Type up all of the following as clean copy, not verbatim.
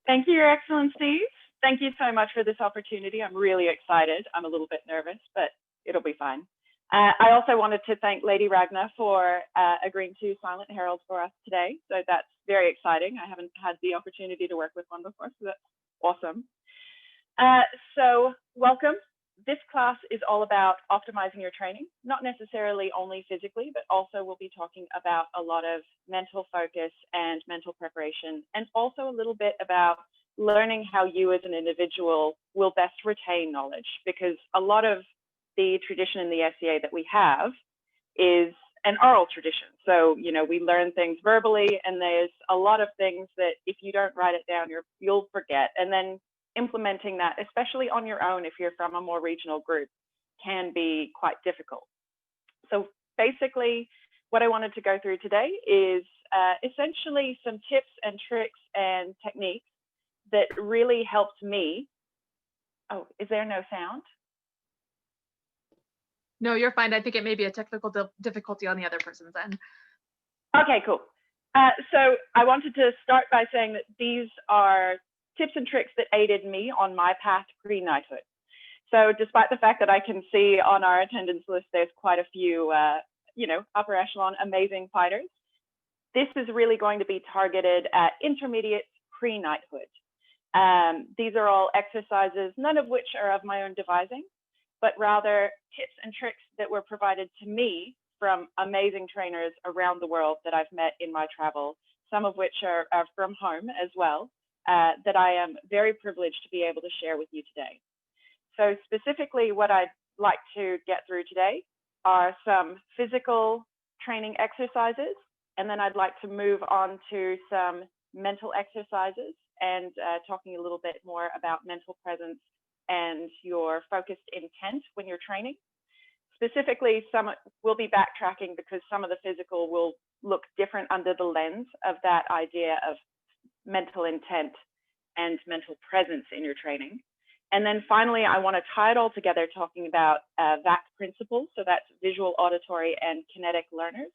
Thank you, Your Excellencies. Thank you so much for this opportunity. I'm really excited. I'm a little bit nervous, but it'll be fine. I also wanted to thank Lady Ragnar for agreeing to Silent Herald for us today. So that's very exciting. I haven't had the opportunity to work with one before, so that's awesome. So welcome. This class is all about optimizing your training, not necessarily only physically, but also we'll be talking about a lot of mental focus and mental preparation, and also a little bit about learning how you as an individual will best retain knowledge, because a lot of the tradition in the SCA that we have is an oral tradition. So, you know, we learn things verbally, and there's a lot of things that if you don't write it down, you'll forget. And then implementing that, especially on your own if you're from a more regional group, can be quite difficult. So basically, what I wanted to go through today is essentially some tips and tricks and techniques that really helped me. Oh, is there no sound? No, you're fine. I think it may be a technical difficulty on the other person's end. Okay, cool. So I wanted to start by saying that these are tips and tricks that aided me on my path pre-knighthood. So despite the fact that I can see on our attendance list, there's quite a few, upper echelon amazing fighters, this is really going to be targeted at intermediate pre-knighthood. These are all exercises, none of which are of my own devising, but rather tips and tricks that were provided to me from amazing trainers around the world that I've met in my travel, some of which are from home as well, that I am very privileged to be able to share with you today. So specifically what I'd like to get through today are some physical training exercises, and then I'd like to move on to some mental exercises and talking a little bit more about mental presence and your focused intent when you're training. Specifically, some will be backtracking because some of the physical will look different under the lens of that idea of mental intent and mental presence in your training. And then finally, I want to tie it all together talking about VAC principles. So that's visual, auditory, and kinetic learners,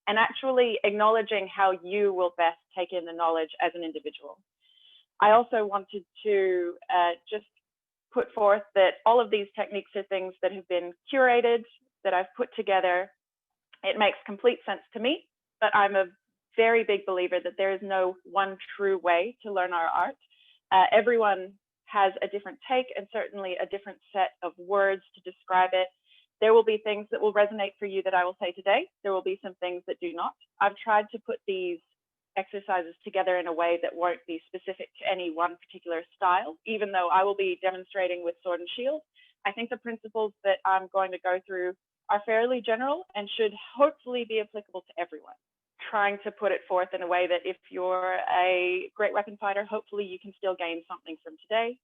and actually acknowledging how you will best take in the knowledge as an individual. I also wanted to just put forth that all of these techniques are things that have been curated, that I've put together. It makes complete sense to me, but I'm a very big believer that there is no one true way to learn our art. Everyone has a different take and certainly a different set of words to describe it. There will be things that will resonate for you that I will say today. There will be some things that do not. I've tried to put these exercises together in a way that won't be specific to any one particular style, even though I will be demonstrating with sword and shield. I think the principles that I'm going to go through are fairly general and should hopefully be applicable to everyone. Trying to put it forth in a way that if you're a great weapon fighter, hopefully you can still gain something from today.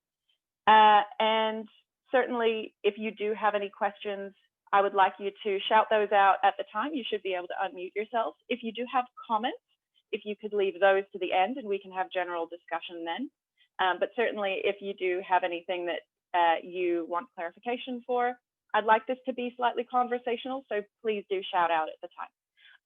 And certainly if you do have any questions, I would like you to shout those out at the time. You should be able to unmute yourself. If you do have comments, if you could leave those to the end and we can have general discussion then. But certainly if you do have anything that you want clarification for, I'd like this to be slightly conversational, so please do shout out at the time.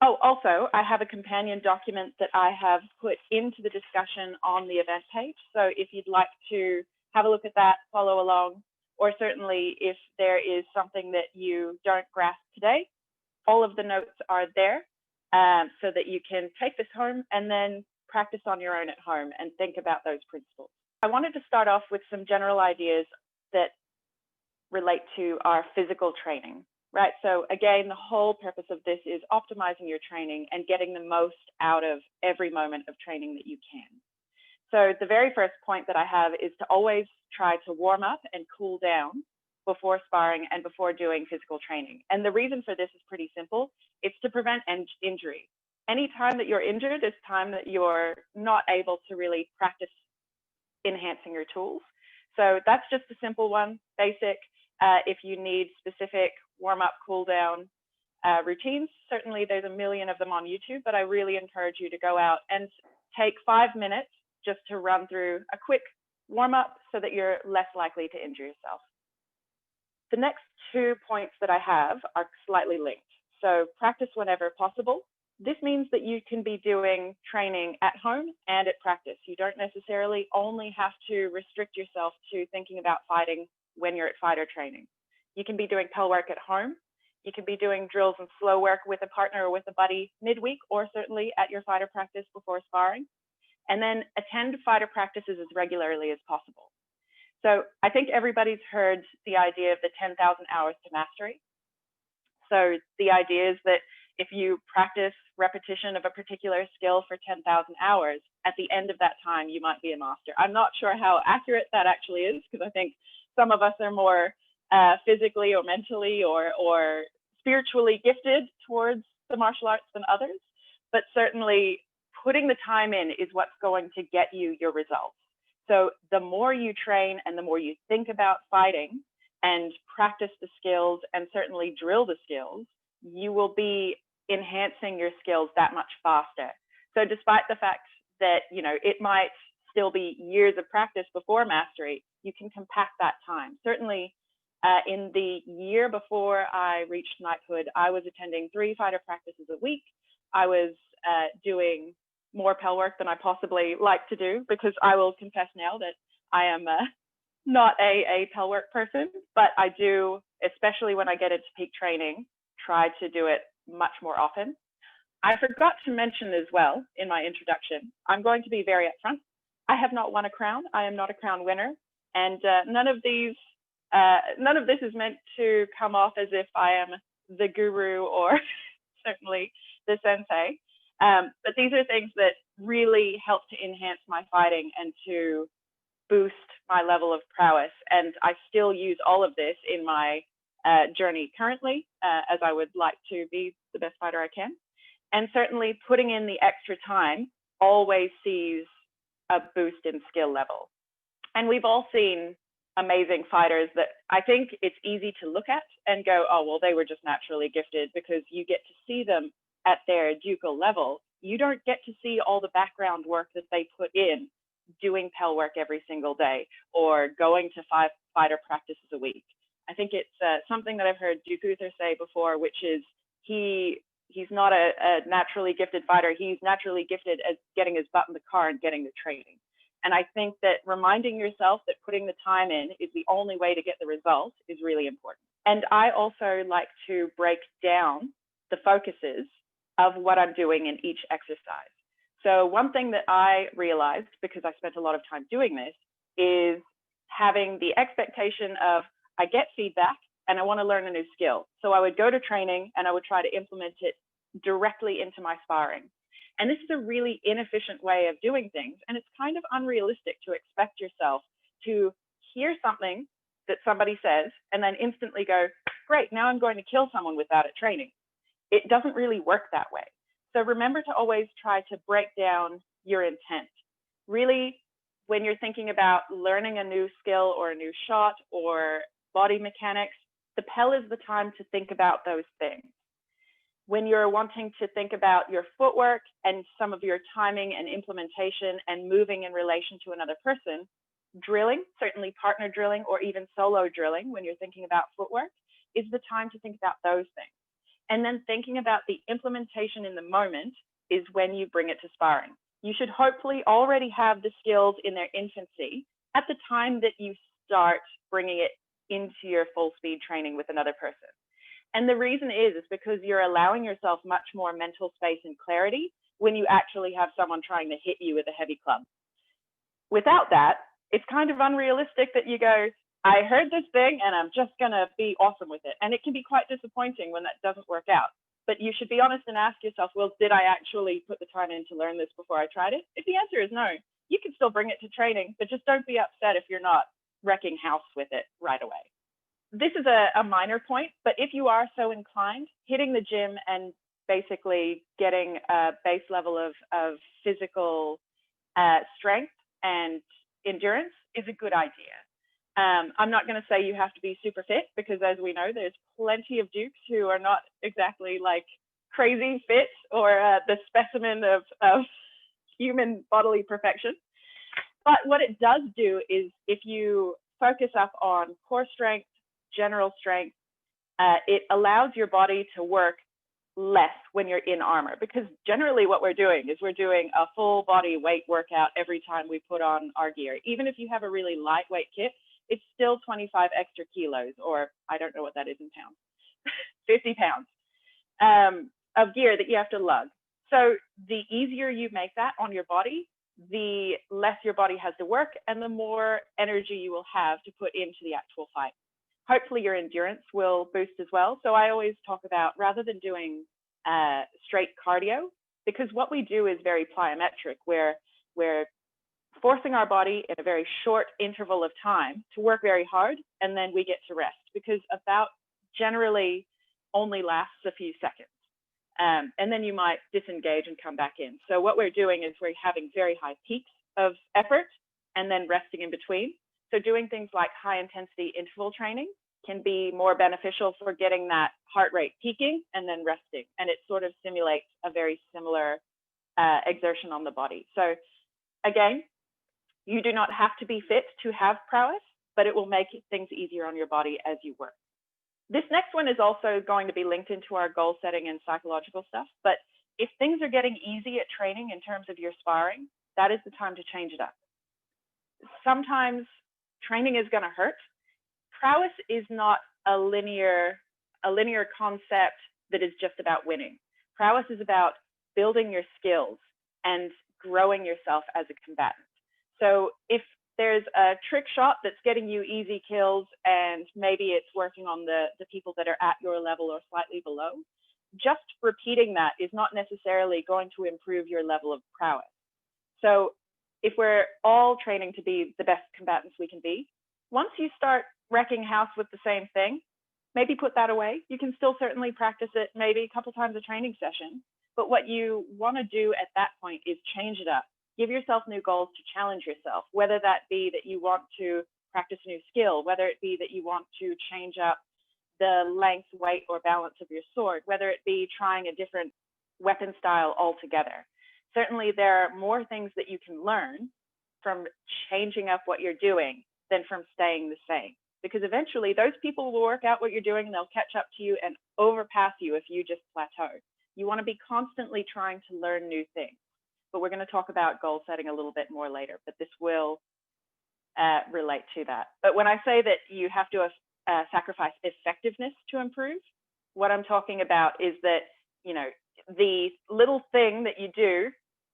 Oh, also, I have a companion document that I have put into the discussion on the event page. So if you'd like to have a look at that, follow along, or certainly if there is something that you don't grasp today, all of the notes are there so that you can take this home and then practice on your own at home and think about those principles. I wanted to start off with some general ideas that relate to our physical training. Right, so again, the whole purpose of this is optimizing your training and getting the most out of every moment of training that you can. So the very first point that I have is to always try to warm up and cool down before sparring and before doing physical training. And the reason for this is pretty simple. It's to prevent injury. Any time that you're injured is time that you're not able to really practice enhancing your tools. So that's just a simple one, basic. If you need specific warm-up, cool-down routines, certainly there's a million of them on YouTube, but I really encourage you to go out and take 5 minutes just to run through a quick warm-up so that you're less likely to injure yourself. The next 2 points that I have are slightly linked. So practice whenever possible. This means that you can be doing training at home and at practice. You don't necessarily only have to restrict yourself to thinking about fighting when you're at fighter training. You can be doing pel work at home. You can be doing drills and slow work with a partner or with a buddy midweek, or certainly at your fighter practice before sparring. And then attend fighter practices as regularly as possible. So I think everybody's heard the idea of the 10,000 hours to mastery. So the idea is that if you practice repetition of a particular skill for 10,000 hours, at the end of that time, you might be a master. I'm not sure how accurate that actually is, because I think some of us are more physically or mentally or spiritually gifted towards the martial arts than others. But certainly putting the time in is what's going to get you your results. So the more you train and the more you think about fighting and practice the skills and certainly drill the skills, you will be enhancing your skills that much faster. So despite the fact that, you know, it might still be years of practice before mastery, you can compact that time. Certainly in the year before I reached knighthood, I was attending 3 fighter practices a week. I was doing more pel work than I possibly like to do, because I will confess now that I am not a pel work person, but I do, especially when I get into peak training, try to do it much more often. I forgot to mention as well in my introduction, I'm going to be very upfront. I have not won a crown. I am not a crown winner. And none of this is meant to come off as if I am the guru or certainly the sensei. But these are things that really help to enhance my fighting and to boost my level of prowess. And I still use all of this in my journey currently, as I would like to be the best fighter I can. And certainly putting in the extra time always sees a boost in skill level. And we've all seen amazing fighters that I think it's easy to look at and go, oh, well, they were just naturally gifted, because you get to see them at their ducal level. You don't get to see all the background work that they put in doing pel work every single day or going to 5 fighter practices a week. I think it's something that I've heard Duke Uther say before, which is he's not a naturally gifted fighter. He's naturally gifted as getting his butt in the car and getting the training. And I think that reminding yourself that putting the time in is the only way to get the result is really important. And I also like to break down the focuses of what I'm doing in each exercise. So one thing that I realized, because I spent a lot of time doing this, is having the expectation of, I get feedback and I want to learn a new skill. So I would go to training and I would try to implement it directly into my sparring. And this is a really inefficient way of doing things. And it's kind of unrealistic to expect yourself to hear something that somebody says and then instantly go, great, now I'm going to kill someone with that at training. It doesn't really work that way. So remember to always try to break down your intent. Really, when you're thinking about learning a new skill or a new shot or body mechanics, the pel is the time to think about those things. When you're wanting to think about your footwork and some of your timing and implementation and moving in relation to another person, drilling, certainly partner drilling or even solo drilling, when you're thinking about footwork, is the time to think about those things. And then thinking about the implementation in the moment is when you bring it to sparring. You should hopefully already have the skills in their infancy at the time that you start bringing it into your full speed training with another person. And the reason is because you're allowing yourself much more mental space and clarity when you actually have someone trying to hit you with a heavy club. Without that, it's kind of unrealistic that you go, I heard this thing and I'm just going to be awesome with it. And it can be quite disappointing when that doesn't work out. But you should be honest and ask yourself, well, did I actually put the time in to learn this before I tried it? If the answer is no, you can still bring it to training, but just don't be upset if you're not wrecking house with it right away. This is a minor point, but if you are so inclined, hitting the gym and basically getting a base level of physical strength and endurance is a good idea. I'm not going to say you have to be super fit, because as we know, there's plenty of dukes who are not exactly like crazy fit or the specimen of human bodily perfection. But what it does do is if you focus up on core strength, general strength, it allows your body to work less when you're in armor, because generally what we're doing is we're doing a full body weight workout every time we put on our gear. Even if you have a really lightweight kit, it's still 25 extra kilos, or I don't know what that is in pounds, 50 pounds of gear that you have to lug. So the easier you make that on your body, the less your body has to work and the more energy you will have to put into the actual fight. Hopefully your endurance will boost as well. So I always talk about, rather than doing straight cardio, because what we do is very plyometric, where we're forcing our body in a very short interval of time to work very hard, and then we get to rest, because a bout generally only lasts a few seconds. And then you might disengage and come back in. So what we're doing is we're having very high peaks of effort and then resting in between. So doing things like high intensity interval training can be more beneficial for getting that heart rate peaking and then resting. And it sort of simulates a very similar exertion on the body. So again, you do not have to be fit to have prowess, but it will make things easier on your body as you work. This next one is also going to be linked into our goal setting and psychological stuff. But if things are getting easy at training in terms of your sparring, that is the time to change it up. Sometimes training is going to hurt. Prowess is not a linear concept that is just about winning. Prowess is about building your skills and growing yourself as a combatant. So if there's a trick shot that's getting you easy kills and maybe it's working on the people that are at your level or slightly below, just repeating that is not necessarily going to improve your level of prowess. So if we're all training to be the best combatants we can be, once you start wrecking house with the same thing, maybe put that away. You can still certainly practice it maybe a couple times a training session, but what you want to do at that point is change it up. Give yourself new goals to challenge yourself, whether that be that you want to practice a new skill, whether it be that you want to change up the length, weight, or balance of your sword, whether it be trying a different weapon style altogether. Certainly, there are more things that you can learn from changing up what you're doing than from staying the same. Because eventually, those people will work out what you're doing and they'll catch up to you and overpass you if you just plateau. You want to be constantly trying to learn new things. But we're going to talk about goal setting a little bit more later, but this will relate to that. But when I say that you have to sacrifice effectiveness to improve, what I'm talking about is that, you know, the little thing that you do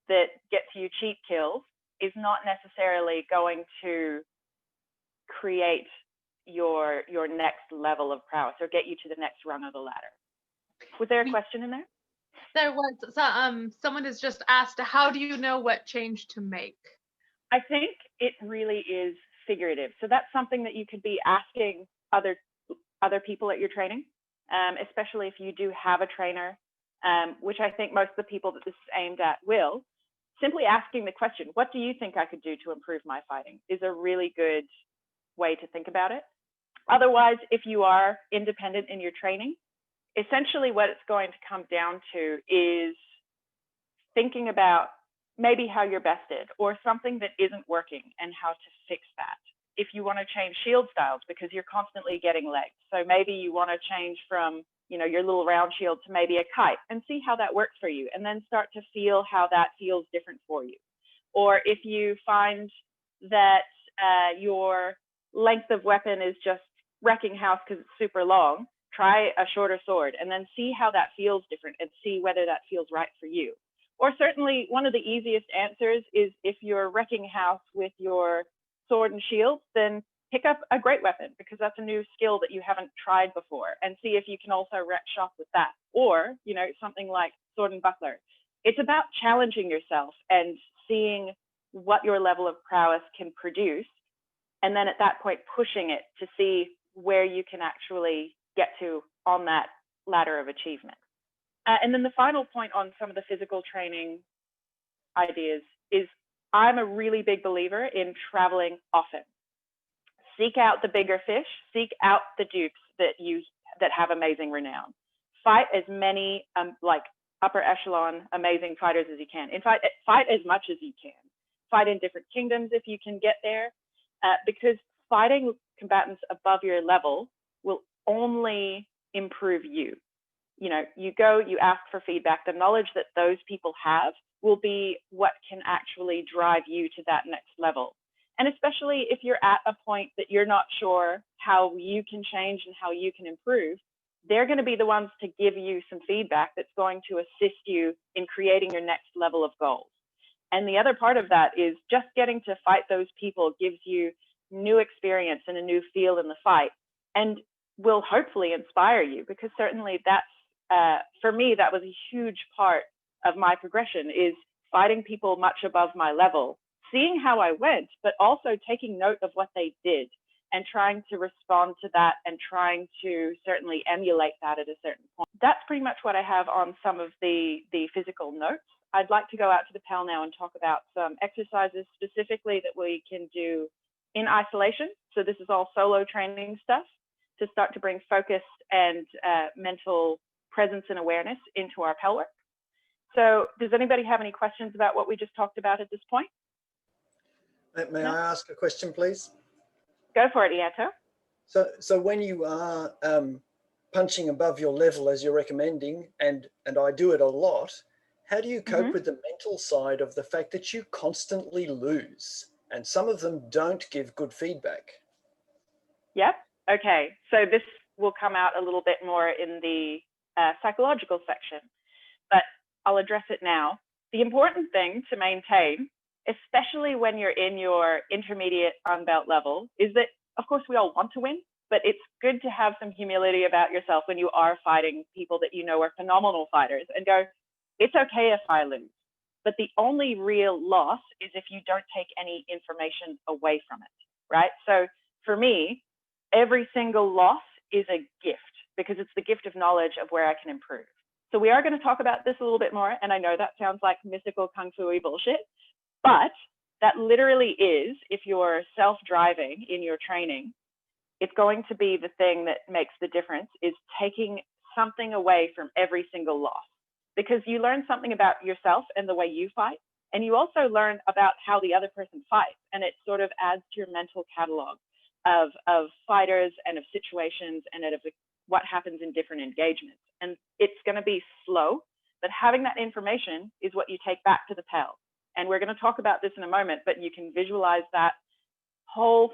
that gets you cheap kills is not necessarily going to create your next level of prowess or get you to the next rung of the ladder. Was there a question in there? There was. Someone has just asked, how do you know what change to make? I think it really is figurative. So that's something that you could be asking other people at your training, especially if you do have a trainer, which I think most of the people that this is aimed at will. Simply asking the question, what do you think I could do to improve my fighting, is a really good way to think about it. Otherwise, if you are independent in your training, essentially what it's going to come down to is thinking about maybe how you're bested or something that isn't working and how to fix that. If you want to change shield styles because you're constantly getting legged. So maybe you want to change from, you know, your little round shield to maybe a kite and see how that works for you, and then start to feel how that feels different for you. Or if you find that your length of weapon is just wrecking house because it's super long, try a shorter sword and then see how that feels different and see whether that feels right for you. Or certainly one of the easiest answers is if you're wrecking house with your sword and shield, then pick up a great weapon because that's a new skill that you haven't tried before, and see if you can also wreck shop with that. Or, you know, something like sword and buckler. It's about challenging yourself and seeing what your level of prowess can produce, and then at that point pushing it to see where you can actually get to on that ladder of achievement. And then the final point on some of the physical training ideas is I'm a really big believer in traveling often. Seek out the bigger fish, seek out the dukes that have amazing renown. Fight as many like upper echelon amazing fighters as you can. In fact, fight as much as you can. Fight in different kingdoms if you can get there, because fighting combatants above your level will only improve you. you know, you go, you ask for feedback. The knowledge that those people have will be what can actually drive you to that next level. And especially if you're at a point that you're not sure how you can change and how you can improve, they're going to be the ones to give you some feedback that's going to assist you in creating your next level of goals. And the other part of that is just getting to fight those people gives you new experience and a new feel in the fight, and will hopefully inspire you, because certainly that's, for me, that was a huge part of my progression, is fighting people much above my level, seeing how I went, but also taking note of what they did and trying to respond to that and trying to certainly emulate that at a certain point. That's pretty much what I have on some of the physical notes. I'd like to go out to the PAL now and talk about some exercises specifically that we can do in isolation. So this is all solo training stuff to start to bring focus and mental presence and awareness into our PAL work. So does anybody have any questions about what we just talked about at this point? May I ask a question, please? Go for it, Iato. So when you are punching above your level, as you're recommending, and I do it a lot, how do you cope with the mental side of the fact that you constantly lose, and some of them don't give good feedback? Yep. Okay. So this will come out a little bit more in the psychological section, but I'll address it now. The important thing to maintain, especially when you're in your intermediate unbelt level, is that, of course, we all want to win, but it's good to have some humility about yourself when you are fighting people that you know are phenomenal fighters, and go, it's okay if I lose. But the only real loss is if you don't take any information away from it, right? So for me, every single loss is a gift, because it's the gift of knowledge of where I can improve. So we are going to talk about this a little bit more, and I know that sounds like mystical kung fu-y bullshit, but that literally is, if you're self-driving in your training, it's going to be the thing that makes the difference, is taking something away from every single loss. Because you learn something about yourself and the way you fight, and you also learn about how the other person fights, and it sort of adds to your mental catalog of fighters and of situations and of what happens in different engagements. And it's going to be slow, but having that information is what you take back to the PAL. And we're going to talk about this in a moment, but you can visualize that whole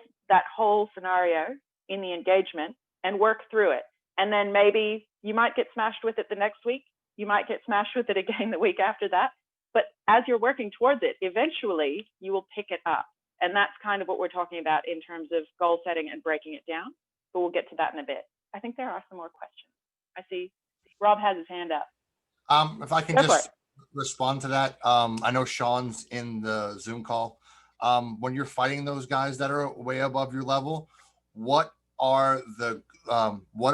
scenario in the engagement and work through it. And then maybe you might get smashed with it the next week. You might get smashed with it again the week after that. But as you're working towards it, eventually you will pick it up. And that's kind of what we're talking about in terms of goal setting and breaking it down. But we'll get to that in a bit. I think there are some more questions. I see Rob has his hand up. If I can just respond to that. I know Sean's in the Zoom call. When you're fighting those guys that are way above your level, what are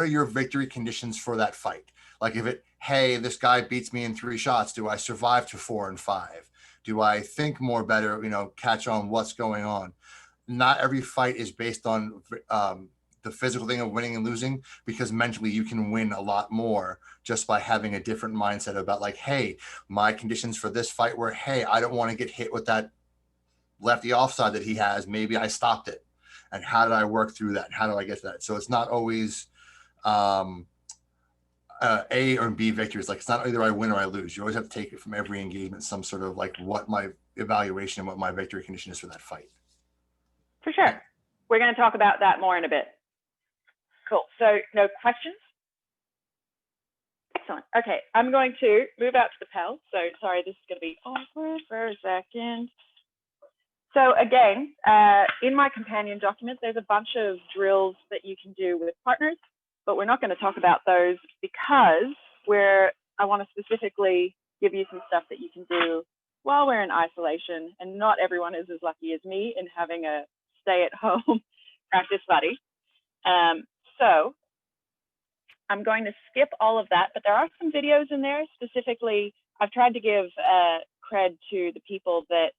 your victory conditions for that fight? Like hey, this guy beats me in 3 shots. Do I survive to 4 and 5? Do I think more better, catch on what's going on? Not every fight is based on the physical thing of winning and losing, because mentally you can win a lot more just by having a different mindset about, like, hey, my conditions for this fight were, hey, I don't want to get hit with that lefty offside that he has. Maybe I stopped it. And how did I work through that? How do I get to that? So it's not always A or B victories. Like, it's not either I win or I lose. You always have to take it from every engagement, some sort of like what my evaluation and what my victory condition is for that fight. For sure. We're going to talk about that more in a bit. Cool. So no questions? Excellent. Okay, I'm going to move out to the PAL. So sorry, this is going to be awkward for a second. So again, in my companion document, there's a bunch of drills that you can do with partners, but we're not going to talk about those because I want to specifically give you some stuff that you can do while we're in isolation, and not everyone is as lucky as me in having a stay-at-home practice buddy. So I'm going to skip all of that, but there are some videos in there. Specifically, I've tried to give cred to the people that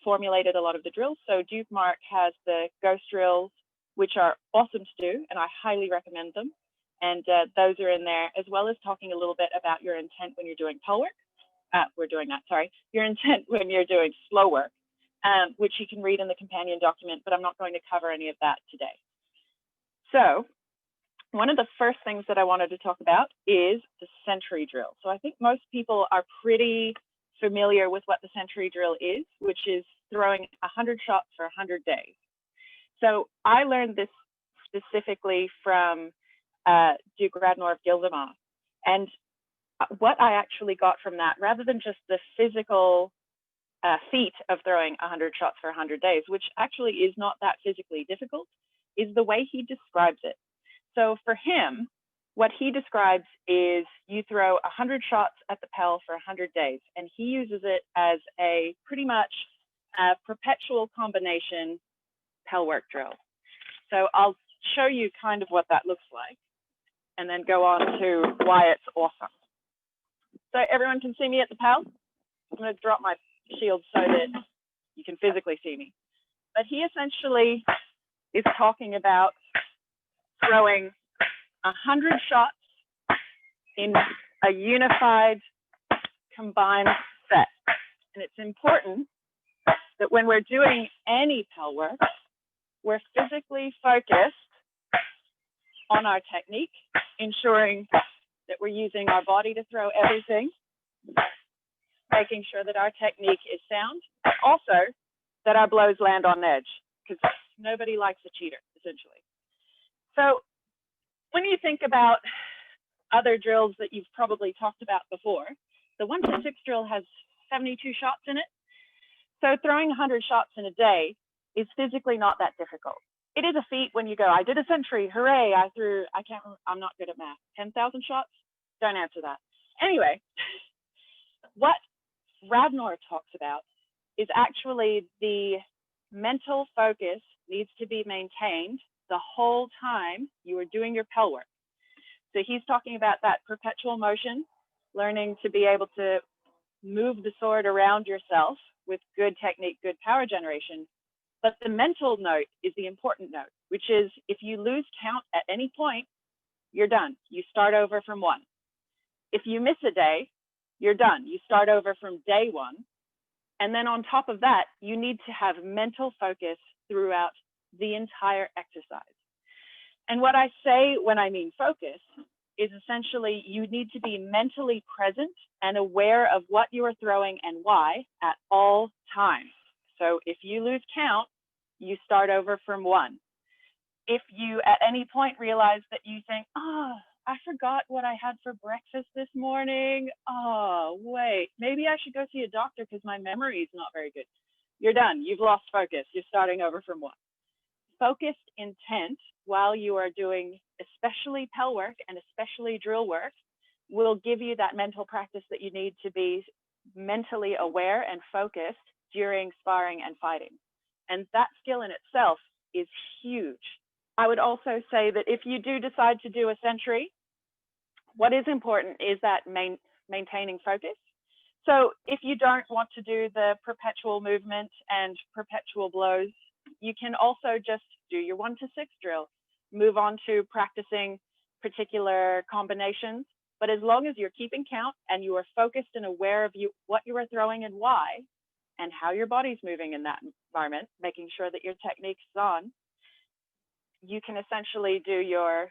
formulated a lot of the drills. So Duke Mark has the ghost drills, which are awesome to do, and I highly recommend them. And those are in there, as well as talking a little bit about your intent when you're doing PAL work. Your intent when you're doing slow work, which you can read in the companion document, but I'm not going to cover any of that today. So one of the first things that I wanted to talk about is the sentry drill. So I think most people are pretty familiar with what the sentry drill is, which is throwing 100 shots for 100 days. So I learned this specifically from Duke Radnor of Gildemar. And what I actually got from that, rather than just the physical feat of throwing 100 shots for 100 days, which actually is not that physically difficult, is the way he describes it. So for him, what he describes is you throw 100 shots at the Pell for 100 days, and he uses it as a pretty much perpetual combination Pell work drill. So I'll show you kind of what that looks like, and then go on to why it's awesome. So everyone can see me at the Pell. I'm going to drop my shield so that you can physically see me. But he essentially is talking about throwing 100 shots in a unified, combined set. And it's important that when we're doing any Pell work, we're physically focused on our technique, ensuring that we're using our body to throw everything, making sure that our technique is sound, and also that our blows land on edge, because nobody likes a cheater, essentially. So when you think about other drills that you've probably talked about before, the 1-6 drill has 72 shots in it. So throwing 100 shots in a day is physically not that difficult. It is a feat when you go, I did a century, hooray, I'm not good at math, 10,000 shots? Don't answer that. Anyway, what Radnor talks about is actually the mental focus needs to be maintained the whole time you are doing your Pell work. So he's talking about that perpetual motion, learning to be able to move the sword around yourself with good technique, good power generation. But the mental note is the important note, which is if you lose count at any point, you're done. You start over from 1. If you miss a day, you're done. You start over from day 1. And then on top of that, you need to have mental focus throughout the entire exercise. And what I say when I mean focus is essentially you need to be mentally present and aware of what you are throwing and why at all times. So if you lose count, you start over from 1. If you at any point realize that you think, oh, I forgot what I had for breakfast this morning. Oh, wait, maybe I should go see a doctor because my memory is not very good. You're done. You've lost focus. You're starting over from 1. Focused intent while you are doing especially Pell work and especially drill work will give you that mental practice that you need to be mentally aware and focused during sparring and fighting. And that skill in itself is huge. I would also say that if you do decide to do a century, what is important is that maintaining focus. So if you don't want to do the perpetual movement and perpetual blows, you can also just do your 1-6 drill, move on to practicing particular combinations. But as long as you're keeping count and you are focused and aware of what you are throwing and why, and how your body's moving in that environment, making sure that your technique's on, you can essentially do your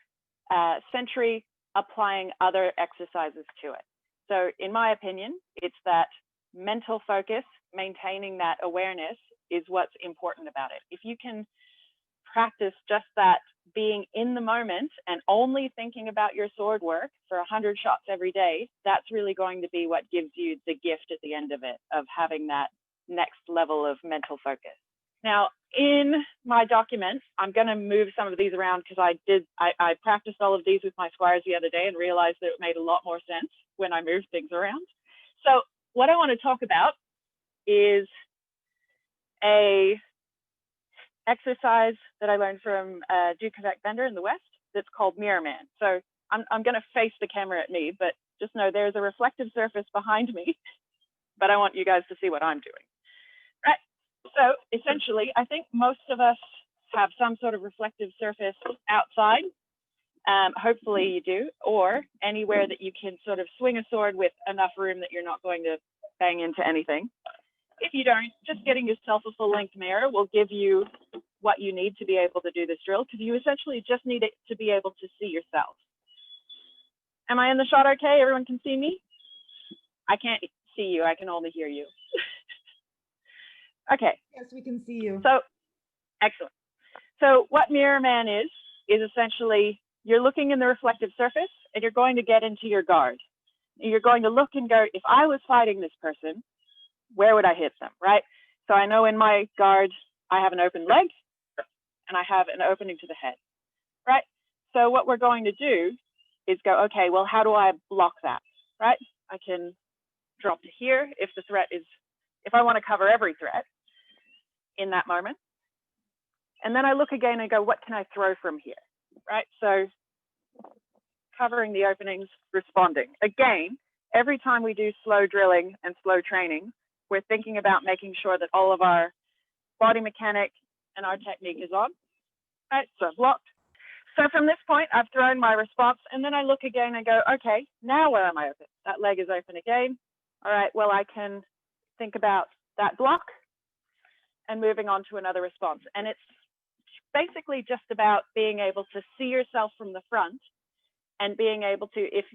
century applying other exercises to it. So in my opinion, it's that mental focus, maintaining that awareness is what's important about it. If you can practice just that being in the moment and only thinking about your sword work for 100 shots every day, that's really going to be what gives you the gift at the end of it, of having that next level of mental focus. Now, in my document, I'm going to move some of these around because I practiced all of these with my squires the other day and realized that it made a lot more sense when I moved things around. So what I want to talk about is a exercise that I learned from Duke Bender in the West that's called Mirror Man. So I'm going to face the camera at me, but just know there's a reflective surface behind me, but I want you guys to see what I'm doing. Right. So essentially, I think most of us have some sort of reflective surface outside. Hopefully you do, or anywhere that you can sort of swing a sword with enough room that you're not going to bang into anything. If you don't, just getting yourself a full-length mirror will give you what you need to be able to do this drill, because you essentially just need it to be able to see yourself. Am I in the shot okay? Everyone can see me? I can't see you, I can only hear you. Okay. Yes, we can see you. So, excellent. So what Mirror Man is essentially, you're looking in the reflective surface and you're going to get into your guard. You're going to look and go, if I was fighting this person, where would I hit them, right? So I know in my guard, I have an open leg and I have an opening to the head, right? So what we're going to do is go, okay, well, how do I block that, right? I can drop to here if the threat is, if I want to cover every threat in that moment. And then I look again and go, what can I throw from here, right? So covering the openings, responding. Again, every time we do slow drilling and slow training, we're thinking about making sure that all of our body mechanic and our technique is on, right? So blocked. So from this point, I've thrown my response, and then I look again and go, okay, now where am I open? That leg is open again. All right, well, I can think about that block and moving on to another response. And it's basically just about being able to see yourself from the front and being able to, if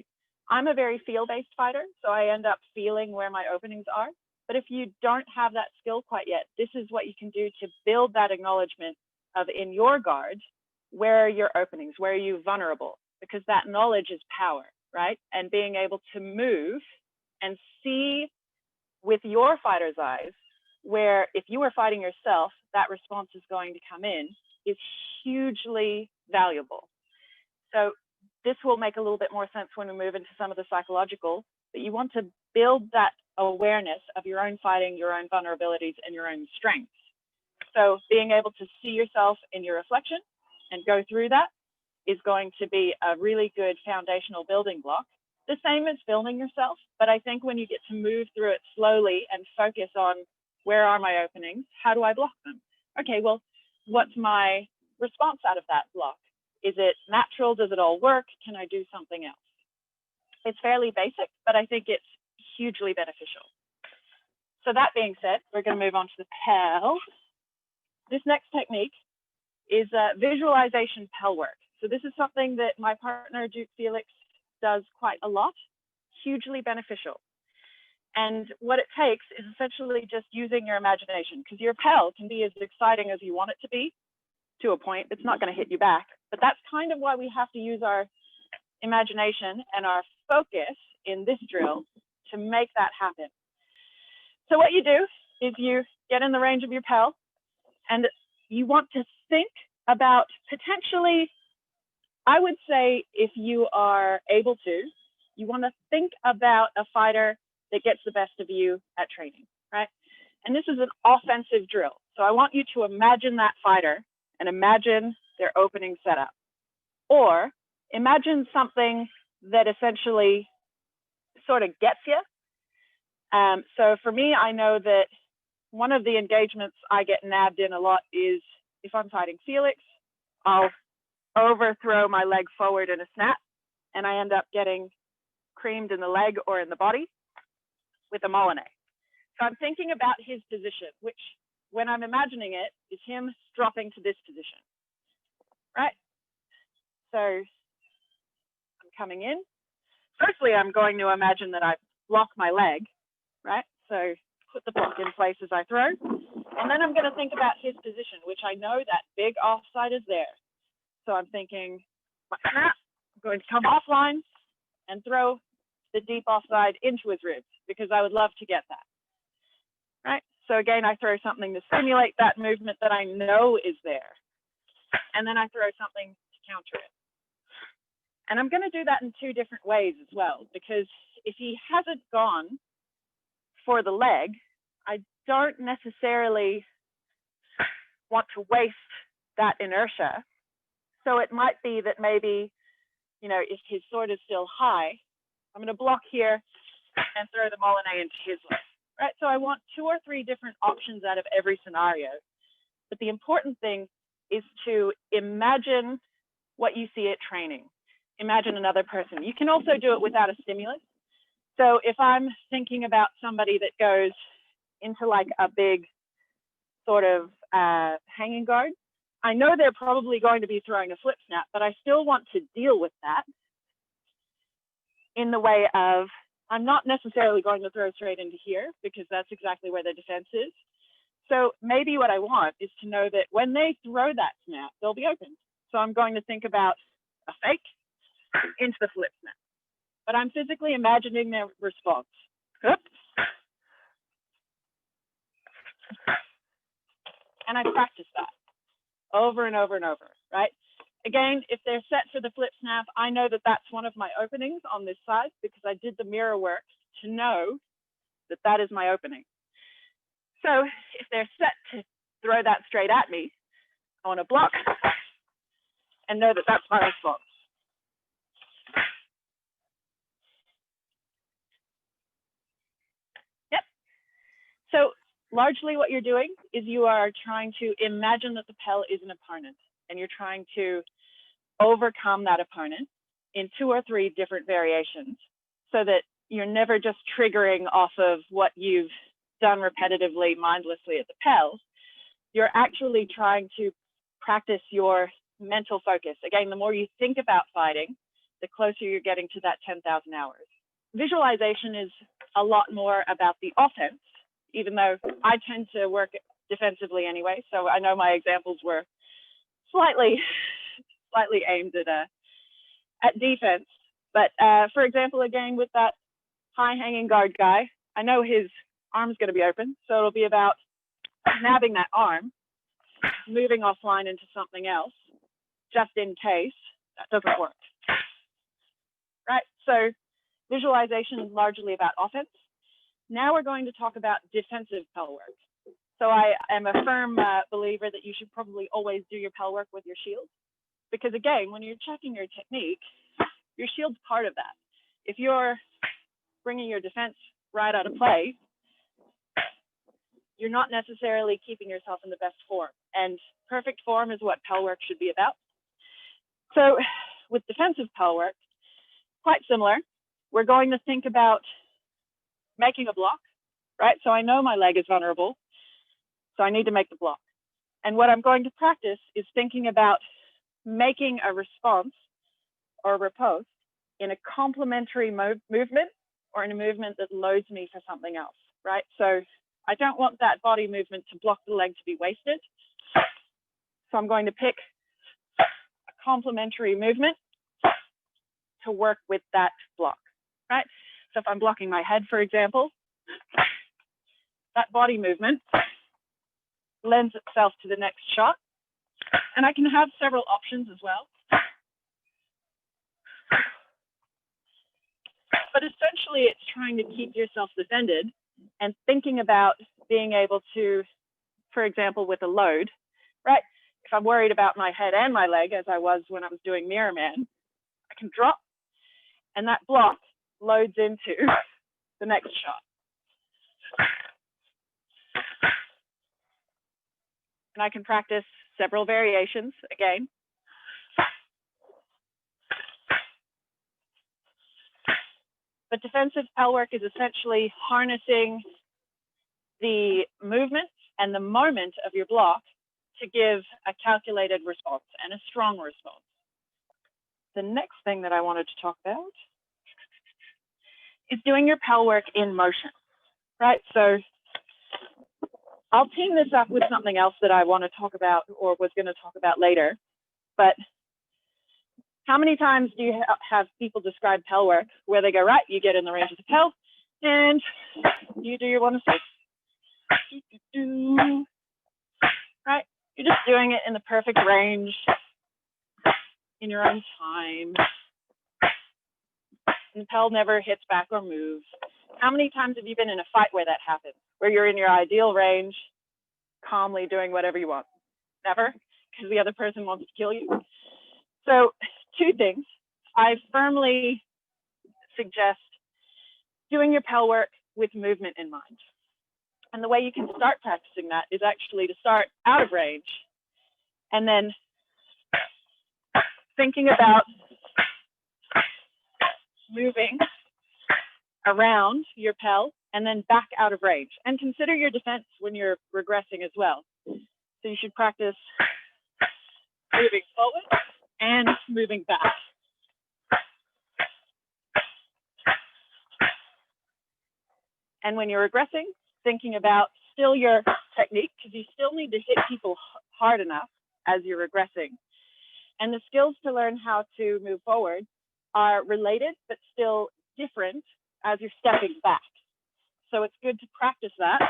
I'm a very feel-based fighter, so I end up feeling where my openings are. But if you don't have that skill quite yet, this is what you can do to build that acknowledgement of in your guard, where are your openings, where are you vulnerable? Because that knowledge is power, right? And being able to move and see with your fighter's eyes, where if you were fighting yourself, that response is going to come in, is hugely valuable. So this will make a little bit more sense when we move into some of the psychological, but you want to build that awareness of your own fighting, your own vulnerabilities, and your own strengths. So being able to see yourself in your reflection and go through that is going to be a really good foundational building block. The same as filming yourself, but I think when you get to move through it slowly and focus on where are my openings, how do I block them? Okay, well, what's my response out of that block? Is it natural? Does it all work? Can I do something else? It's fairly basic, but I think it's hugely beneficial. So that being said, we're going to move on to the PEL. This next technique is visualization PEL work. So this is something that my partner, Duke Felix, does quite a lot, hugely beneficial. And what it takes is essentially just using your imagination, because your PEL can be as exciting as you want it to be to a point. It's not going to hit you back, but that's kind of why we have to use our imagination and our focus in this drill to make that happen. So what you do is you get in the range of your PEL and you want to think about potentially, I would say if you are able to, you want to think about a fighter that gets the best of you at training, right? And this is an offensive drill. So I want you to imagine that fighter and imagine their opening setup. Or imagine something that essentially sort of gets you. So for me, I know that one of the engagements I get nabbed in a lot is if I'm fighting Felix, I'll overthrow my leg forward in a snap, and I end up getting creamed in the leg or in the body with a Molyneux. So I'm thinking about his position, which when I'm imagining it is him dropping to this position, right? So I'm coming in. Firstly, I'm going to imagine that I block my leg, right? So put the block in place as I throw. And then I'm going to think about his position, which I know that big offside is there. So I'm thinking, my snap, I'm going to come offline and throw the deep offside into his ribs because I would love to get that, right? So again, I throw something to stimulate that movement that I know is there. And then I throw something to counter it. And I'm going to do that in two different ways as well, because if he hasn't gone for the leg, I don't necessarily want to waste that inertia. So it might be that maybe, you know, if his sword is still high, I'm going to block here and throw the Molyneux into his leg, right? So I want 2 or 3 different options out of every scenario. But the important thing is to imagine what you see at training. Imagine another person. You can also do it without a stimulus. So if I'm thinking about somebody that goes into like a big sort of hanging guard, I know they're probably going to be throwing a flip snap, but I still want to deal with that in the way of, I'm not necessarily going to throw straight into here because that's exactly where the defense is. So maybe what I want is to know that when they throw that snap, they'll be open. So I'm going to think about a fake into the flip snap, but I'm physically imagining their response. Oops. And I practice that over and over and over, right? Again, if they're set for the flip snap, I know that that's one of my openings on this side because I did the mirror work to know that that is my opening. So if they're set to throw that straight at me, I want to block and know that that's my response. Yep. So largely what you're doing is you are trying to imagine that the Pell is an opponent, and you're trying to overcome that opponent in 2 or 3 different variations so that you're never just triggering off of what you've done repetitively, mindlessly at the Pell. You're actually trying to practice your mental focus. Again, the more you think about fighting, the closer you're getting to that 10,000 hours. Visualization is a lot more about the offense, even though I tend to work defensively anyway. So I know my examples were slightly aimed at defense. But for example, again, with that high hanging guard guy, I know his arm's going to be open. So it'll be about nabbing that arm, moving offline into something else, just in case that doesn't work. Right? So visualization is largely about offense. Now we're going to talk about defensive Pell work. So I am a firm believer that you should probably always do your Pell work with your shield. Because again, when you're checking your technique, your shield's part of that. If you're bringing your defense right out of play, you're not necessarily keeping yourself in the best form. And perfect form is what Pell work should be about. So with defensive Pell work, quite similar. We're going to think about making a block, right? So I know my leg is vulnerable, so I need to make the block. And what I'm going to practice is thinking about making a response or a riposte in a complementary movement or in a movement that loads me for something else, right? So I don't want that body movement to block the leg to be wasted. So I'm going to pick a complementary movement to work with that block, right? So if I'm blocking my head, for example, that body movement lends itself to the next shot. And I can have several options as well. But essentially, it's trying to keep yourself defended and thinking about being able to, for example, with a load, right? If I'm worried about my head and my leg, as I was when I was doing Mirror Man, I can drop, and that block loads into the next shot. And I can practice several variations again. But defensive Pell work is essentially harnessing the movement and the moment of your block to give a calculated response and a strong response. The next thing that I wanted to talk about is doing your Pell work in motion, right? So I'll team this up with something else that I want to talk about or was going to talk about later. But how many times do you have people describe Pell work where they go, right, you get in the range of the Pell and you do your 1 to 6. Right? You're just doing it in the perfect range, in your own time. And the Pell never hits back or moves. How many times have you been in a fight where that happens? Where you're in your ideal range, calmly doing whatever you want? Never, because the other person wants to kill you. So 2 things. I firmly suggest doing your Pell work with movement in mind. And the way you can start practicing that is actually to start out of range and then thinking about moving around your Pell and then back out of range. And consider your defense when you're regressing as well. So you should practice moving forward and moving back. And when you're regressing, thinking about still your technique, because you still need to hit people hard enough as you're regressing. And the skills to learn how to move forward are related, but still different as you're stepping back. So it's good to practice that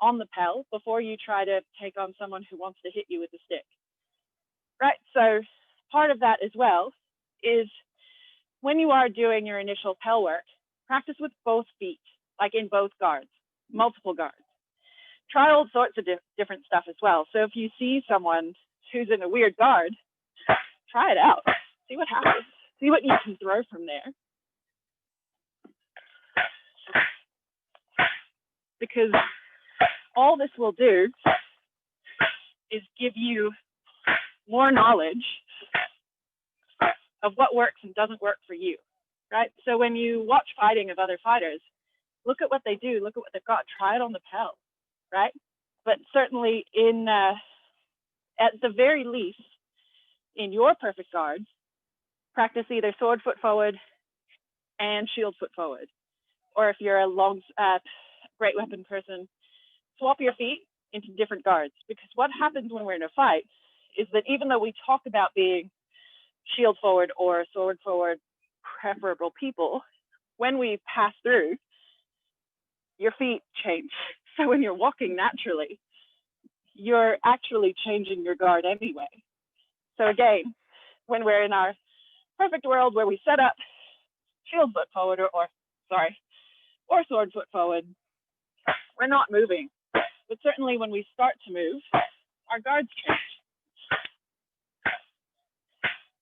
on the Pell before you try to take on someone who wants to hit you with a stick. Right, so part of that as well is when you are doing your initial Pell work, practice with both feet, like in both guards, multiple guards. Try all sorts of different stuff as well. So if you see someone who's in a weird guard, try it out, see what happens, see what you can throw from there. Because all this will do is give you more knowledge of what works and doesn't work for you, right? So when you watch fighting of other fighters, look at what they do, look at what they've got, try it on the Pell, right? But certainly at the very least, in your perfect guards, practice either sword foot forward and shield foot forward. Or if you're a long, great weapon person, swap your feet into different guards. Because what happens when we're in a fight is that even though we talk about being shield forward or sword forward preferable people, when we pass through, your feet change. So when you're walking naturally, you're actually changing your guard anyway. So again, when we're in our perfect world where we set up shield foot forward or sword foot forward, we're not moving. But certainly when we start to move, our guards change.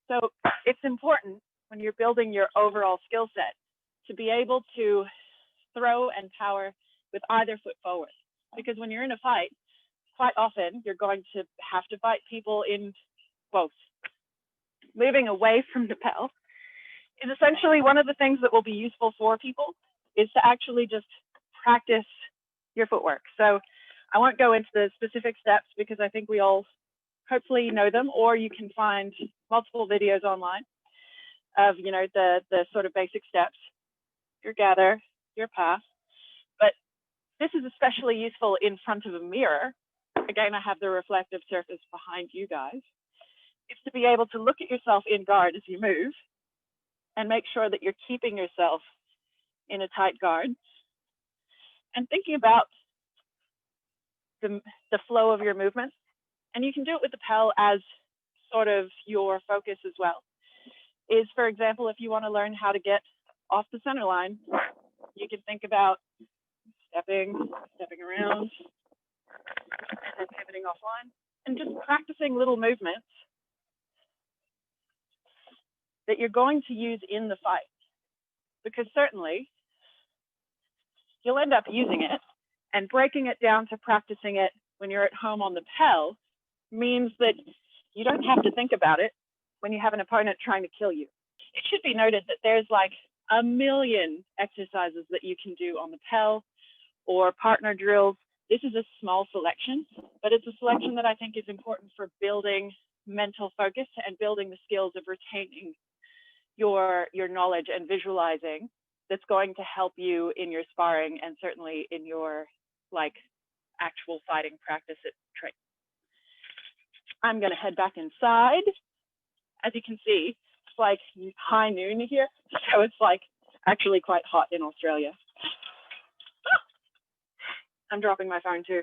So it's important when you're building your overall skill set to be able to throw and power with either foot forward. Because when you're in a fight, quite often you're going to have to fight people in both. Moving away from the Pell is essentially one of the things that will be useful for people is to actually just practice your footwork. So I won't go into the specific steps because I think we all hopefully know them, or you can find multiple videos online of, you know, the sort of basic steps, your gather, your pass. But this is especially useful in front of a mirror. Again, I have the reflective surface behind you guys. It's to be able to look at yourself in guard as you move and make sure that you're keeping yourself in a tight guard and thinking about the flow of your movement. And you can do it with the Pell as sort of your focus as well. Is, for example, if you want to learn how to get off the center line, you can think about stepping around, and then pivoting offline, and just practicing little movements that you're going to use in the fight. Because certainly, you'll end up using it, and breaking it down to practicing it when you're at home on the Pell means that you don't have to think about it when you have an opponent trying to kill you. It should be noted that there's like a million exercises that you can do on the Pell or partner drills. This is a small selection, but it's a selection that I think is important for building mental focus and building the skills of retaining your knowledge and visualizing that's going to help you in your sparring and certainly in your like actual fighting practice at training. I'm going to head back inside. As you can see, it's like high noon here, so it's like actually quite hot in Australia. I'm dropping my phone too.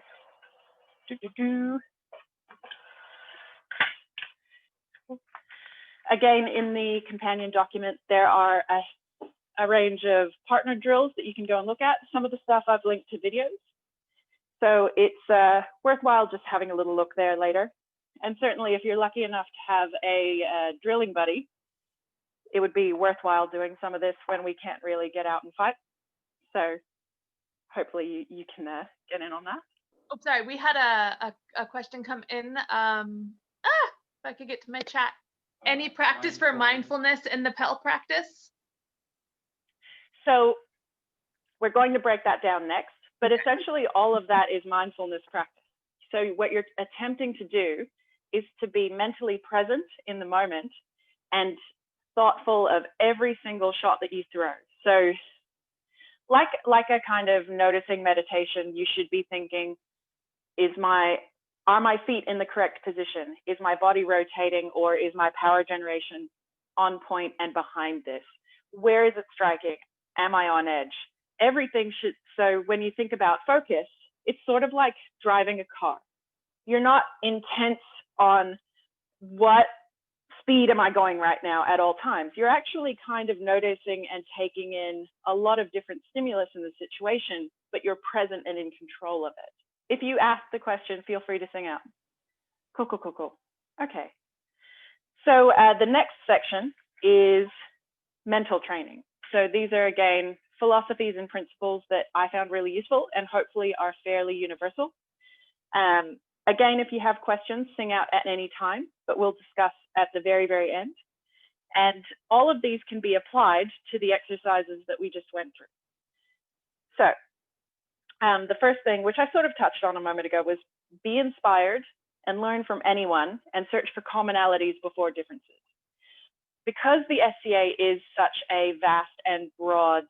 Again, in the companion document, there are a range of partner drills that you can go and look at. Some of the stuff I've linked to videos. So it's worthwhile just having a little look there later. And certainly if you're lucky enough to have a drilling buddy, it would be worthwhile doing some of this when we can't really get out and fight. So hopefully you can get in on that. Oh, sorry, we had a question come in. If I could get to my chat. Any practice for mindfulness in the Pell practice? So we're going to break that down next, but essentially all of that is mindfulness practice. So what you're attempting to do is to be mentally present in the moment and thoughtful of every single shot that you throw. So like a kind of noticing meditation, you should be thinking, are my feet in the correct position? Is my body rotating, or is my power generation on point and behind this? Where is it striking? Am I on edge? Everything should, so when you think about focus, it's sort of like driving a car. You're not intense on what speed am I going right now at all times. You're actually kind of noticing and taking in a lot of different stimulus in the situation, but you're present and in control of it. If you ask the question, feel free to sing out. Cool, cool, cool, cool. Okay. So the next section is mental training. So these are, again, philosophies and principles that I found really useful and hopefully are fairly universal. Again, if you have questions, sing out at any time, but we'll discuss at the very, very end. And all of these can be applied to the exercises that we just went through. So the first thing, which I sort of touched on a moment ago, was be inspired and learn from anyone and search for commonalities before differences. Because the SCA is such a vast and broad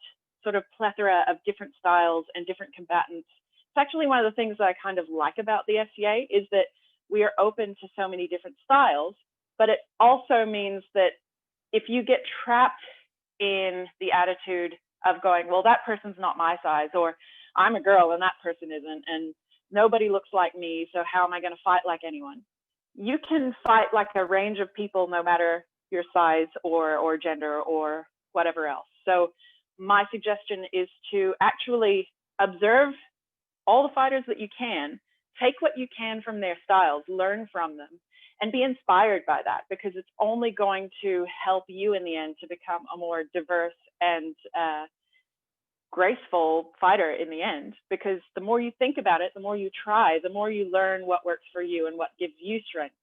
sort of plethora of different styles and different combatants, it's actually one of the things that I kind of like about the SCA is that we are open to so many different styles, but it also means that if you get trapped in the attitude of going, well, that person's not my size, or I'm a girl and that person isn't, and nobody looks like me, so how am I going to fight like anyone? You can fight like a range of people no matter your size or gender or whatever else. So my suggestion is to actually observe all the fighters that you can, take what you can from their styles, learn from them, and be inspired by that, because it's only going to help you in the end to become a more diverse and graceful fighter in the end. Because the more you think about it, the more you try, the more you learn what works for you and what gives you strength.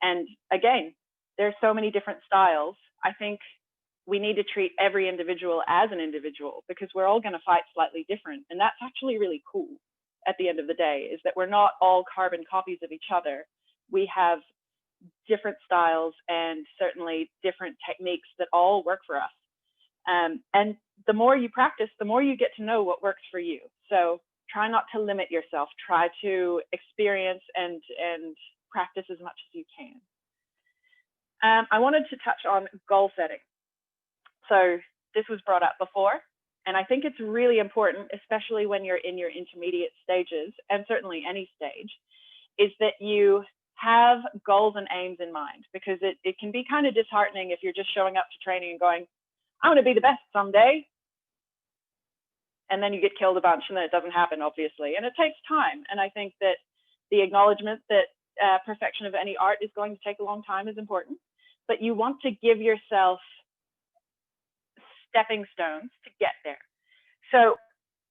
And again, there's so many different styles. I think we need to treat every individual as an individual, because we're all going to fight slightly different. And that's actually really cool at the end of the day, is that we're not all carbon copies of each other. We have different styles and certainly different techniques that all work for us. And the more you practice, the more you get to know what works for you. So try not to limit yourself. Try to experience and practice as much as you can. I wanted to touch on goal setting. So this was brought up before, and I think it's really important, especially when you're in your intermediate stages, and certainly any stage, is that you have goals and aims in mind, because it can be kind of disheartening if you're just showing up to training and going, I want to be the best someday. And then you get killed a bunch and then it doesn't happen, obviously. And it takes time. And I think that the acknowledgement that perfection of any art is going to take a long time is important, but you want to give yourself stepping stones to get there. So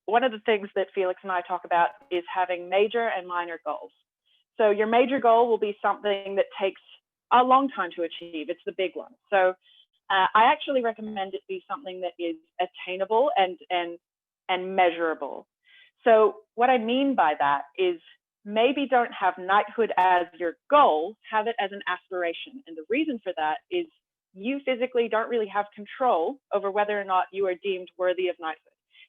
one of the things that Felix and I talk about is having major and minor goals. So your major goal will be something that takes a long time to achieve. It's the big one. So I actually recommend it be something that is attainable and measurable. So what I mean by that is maybe don't have knighthood as your goal, have it as an aspiration. And the reason for that is you physically don't really have control over whether or not you are deemed worthy of knighthood.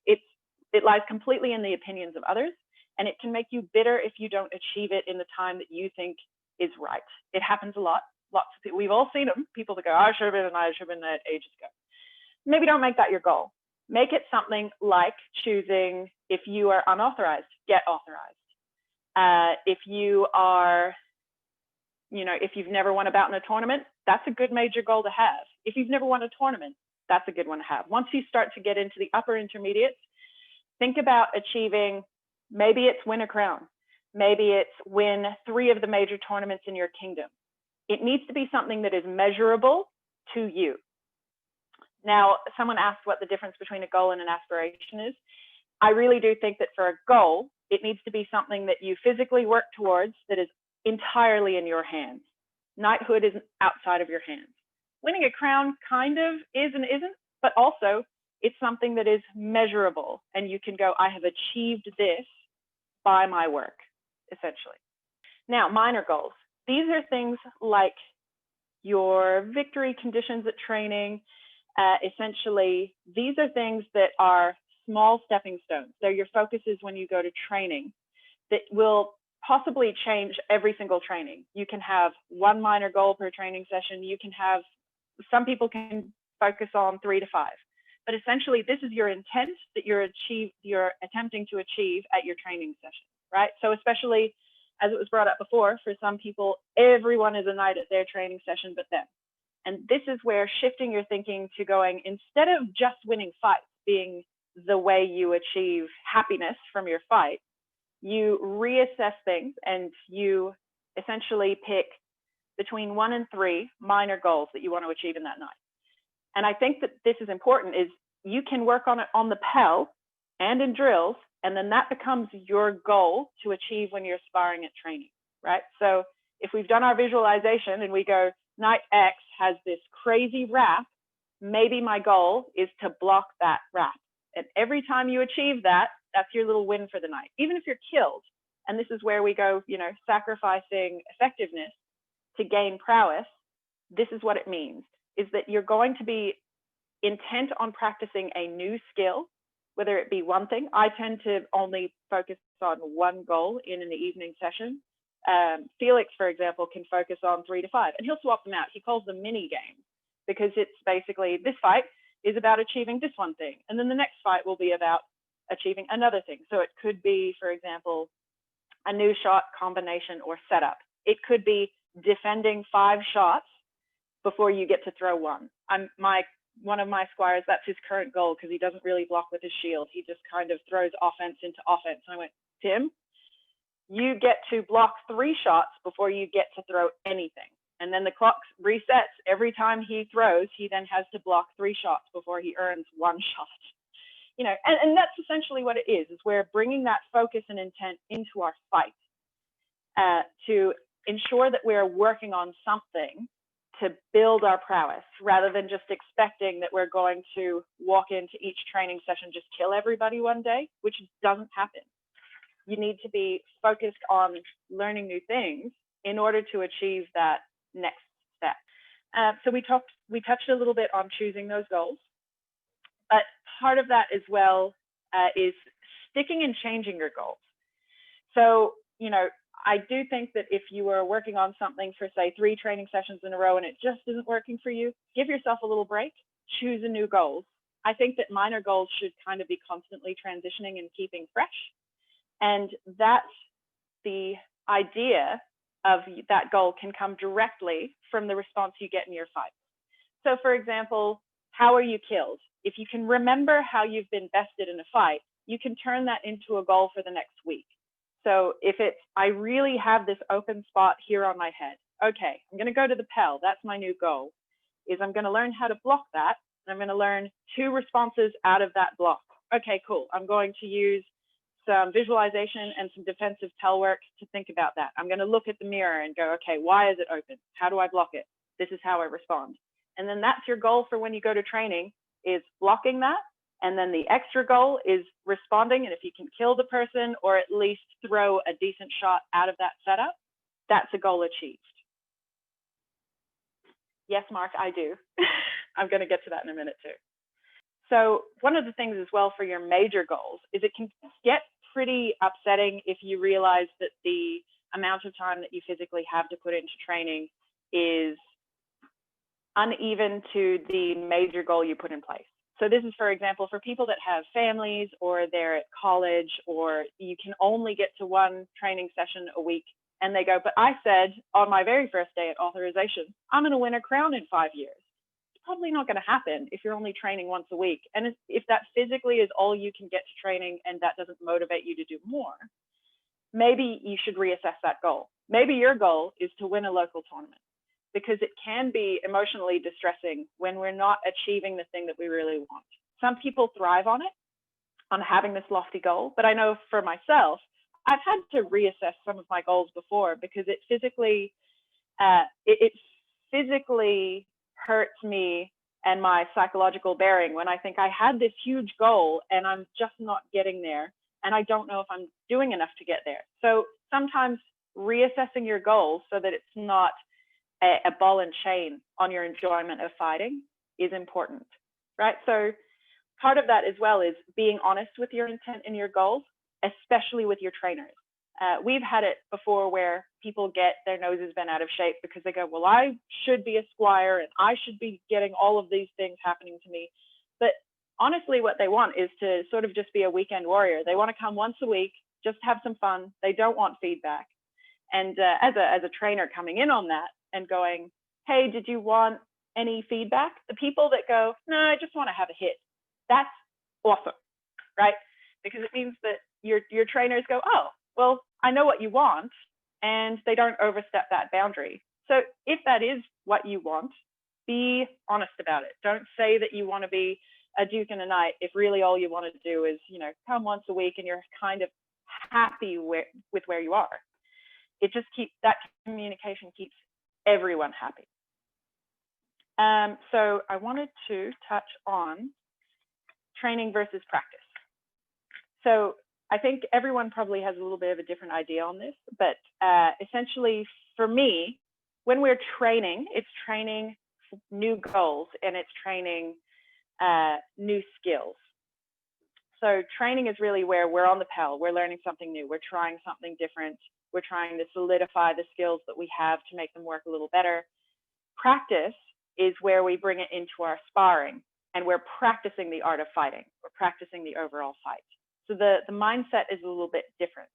It lies completely in the opinions of others, and it can make you bitter if you don't achieve it in the time that you think is right. It happens a lot. Lots of people, we've all seen them, people that go, I should have been a knight, I should have been that ages ago. Maybe don't make that your goal. Make it something like choosing, if you are unauthorized, get authorized. If you are, if you've never won a bout in a tournament, that's a good major goal to have. If you've never won a tournament, that's a good one to have. Once you start to get into the upper intermediates, think about achieving, maybe it's win a crown. Maybe it's win 3 of the major tournaments in your kingdom. It needs to be something that is measurable to you. Now, someone asked what the difference between a goal and an aspiration is. I really do think that for a goal, it needs to be something that you physically work towards that is entirely in your hands. Knighthood is outside of your hands. Winning a crown kind of is and isn't, but also it's something that is measurable, and you can go, I have achieved this by my work, essentially. Now, minor goals. these are things like your victory conditions at training. Essentially, these are things that are small stepping stones. They're your focuses when you go to training that will possibly change every single training. You can have one minor goal per training session. You can have, some people can focus on 3 to 5. But essentially, this is your intent that you're attempting to achieve at your training session, right? So especially, as it was brought up before, for some people, everyone is a knight at their training session but them. And this is where shifting your thinking to going, instead of just winning fights being the way you achieve happiness from your fight, you reassess things and you essentially pick between 1 and 3 minor goals that you want to achieve in that night. And I think that this is important, is you can work on it on the Pell and in drills, and then that becomes your goal to achieve when you're sparring at training, right? So if we've done our visualization and we go, night X has this crazy wrap, maybe my goal is to block that wrap. And every time you achieve that, that's your little win for the night. Even if you're killed, and this is where we go, you know, sacrificing effectiveness to gain prowess, this is what it means, is that you're going to be intent on practicing a new skill, whether it be one thing. I tend to only focus on one goal in an evening session. Felix, for example, can focus on 3 to 5, and he'll swap them out. He calls them mini games, because it's basically, this fight is about achieving this one thing, and then the next fight will be about achieving another thing. So it could be, for example, a new shot combination or setup. It could be defending 5 shots before you get to throw one. One of my squires, that's his current goal, because he doesn't really block with his shield. He just kind of throws offense into offense. And I went, Tim, you get to block 3 shots before you get to throw anything. And then the clock resets every time he throws. He then has to block 3 shots before he earns 1 shot. You know, and that's essentially what it is we're bringing that focus and intent into our fight to ensure that we're working on something to build our prowess, rather than just expecting that we're going to walk into each training session, just kill everybody one day, which doesn't happen. You need to be focused on learning new things in order to achieve that next step. So we touched a little bit on choosing those goals, but part of that as well is sticking and changing your goals. So, you know, I do think that if you are working on something for, say, 3 training sessions in a row and it just isn't working for you, give yourself a little break, choose a new goal. I think that minor goals should kind of be constantly transitioning and keeping fresh. And that's the idea of that goal can come directly from the response you get in your fight. So for example, how are you killed? If you can remember how you've been bested in a fight, you can turn that into a goal for the next week. So if it's, I really have this open spot here on my head. Okay, I'm going to go to the Pell. That's my new goal, is I'm going to learn how to block that. And I'm going to learn 2 responses out of that block. Okay, cool. I'm going to use some visualization and some defensive Pell work to think about that. I'm going to look at the mirror and go, okay, why is it open? How do I block it? This is how I respond. And then that's your goal for when you go to training, is blocking that. And then the extra goal is responding. And if you can kill the person or at least throw a decent shot out of that setup, that's a goal achieved. Yes, Mark, I do. I'm going to get to that in a minute too. So one of the things as well for your major goals is it can get pretty upsetting if you realize that the amount of time that you physically have to put into training is uneven to the major goal you put in place. So this is, for example, for people that have families or they're at college, or you can only get to 1 training session a week, and they go, but I said on my very first day at authorization, I'm going to win a crown in 5 years. It's probably not going to happen if you're only training once a week. And if that physically is all you can get to training and that doesn't motivate you to do more, maybe you should reassess that goal. Maybe your goal is to win a local tournament, because it can be emotionally distressing when we're not achieving the thing that we really want. Some people thrive on it, on having this lofty goal, but I know for myself, I've had to reassess some of my goals before, because it physically hurts me and my psychological bearing when I think I had this huge goal and I'm just not getting there, and I don't know if I'm doing enough to get there. So sometimes reassessing your goals so that it's not a ball and chain on your enjoyment of fighting is important, right? So part of that as well is being honest with your intent and your goals, especially with your trainers. We've had it before where people get their noses bent out of shape because they go, well, I should be a squire and I should be getting all of these things happening to me. But honestly, what they want is to sort of just be a weekend warrior. They want to come once a week, just have some fun. They don't want feedback. And as a trainer coming in on that and going, hey, did you want any feedback? The people that go, no, I just want to have a hit. That's awesome, right? Because it means that your trainers go, oh, well, I know what you want, and they don't overstep that boundary. So if that is what you want, be honest about it. Don't say that you want to be a duke and a knight if really all you want to do is, you know, come once a week and you're kind of happy with where you are. It just keeps, that communication keeps everyone happy. So I wanted to touch on training versus practice. So I think everyone probably has a little bit of a different idea on this, but essentially for me, when we're training, it's training new goals and it's training new skills. So training is really where we're on the pedal, we're learning something new, we're trying something different, we're trying to solidify the skills that we have to make them work a little better. Practice is where we bring it into our sparring and we're practicing the art of fighting, we're practicing the overall fight. So the mindset is a little bit different,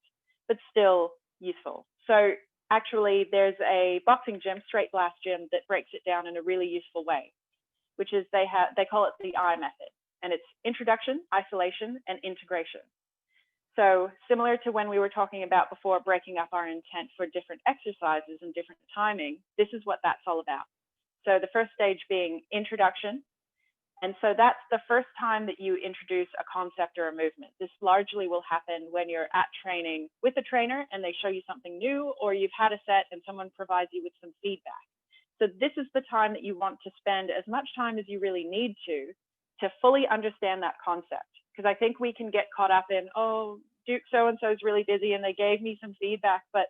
but still useful. So actually there's a boxing gym, straight blast gym, that breaks it down in a really useful way, which is they call it the I method, and it's introduction, isolation, and integration. So similar to when we were talking about before, breaking up our intent for different exercises and different timing, this is what that's all about. So the first stage being introduction. And so that's the first time that you introduce a concept or a movement. This largely will happen when you're at training with a trainer and they show you something new, or you've had a set and someone provides you with some feedback. So this is the time that you want to spend as much time as you really need to fully understand that concept. Because I think we can get caught up in, oh, Duke so-and-so is really busy and they gave me some feedback, but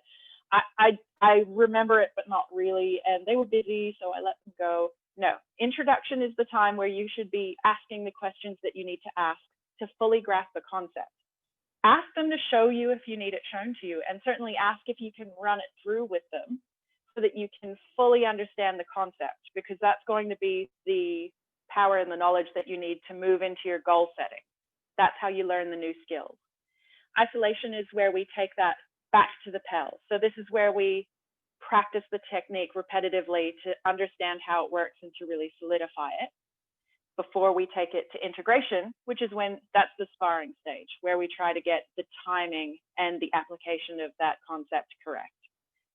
I remember it, but not really. And they were busy, so I let them go. No, introduction is the time where you should be asking the questions that you need to ask to fully grasp the concept. Ask them to show you if you need it shown to you, and certainly ask if you can run it through with them so that you can fully understand the concept, because that's going to be the power and the knowledge that you need to move into your goal setting. That's how you learn the new skills. Isolation is where we take that back to the pel. So this is where we practice the technique repetitively to understand how it works and to really solidify it before we take it to integration, which is when that's the sparring stage, where we try to get the timing and the application of that concept correct.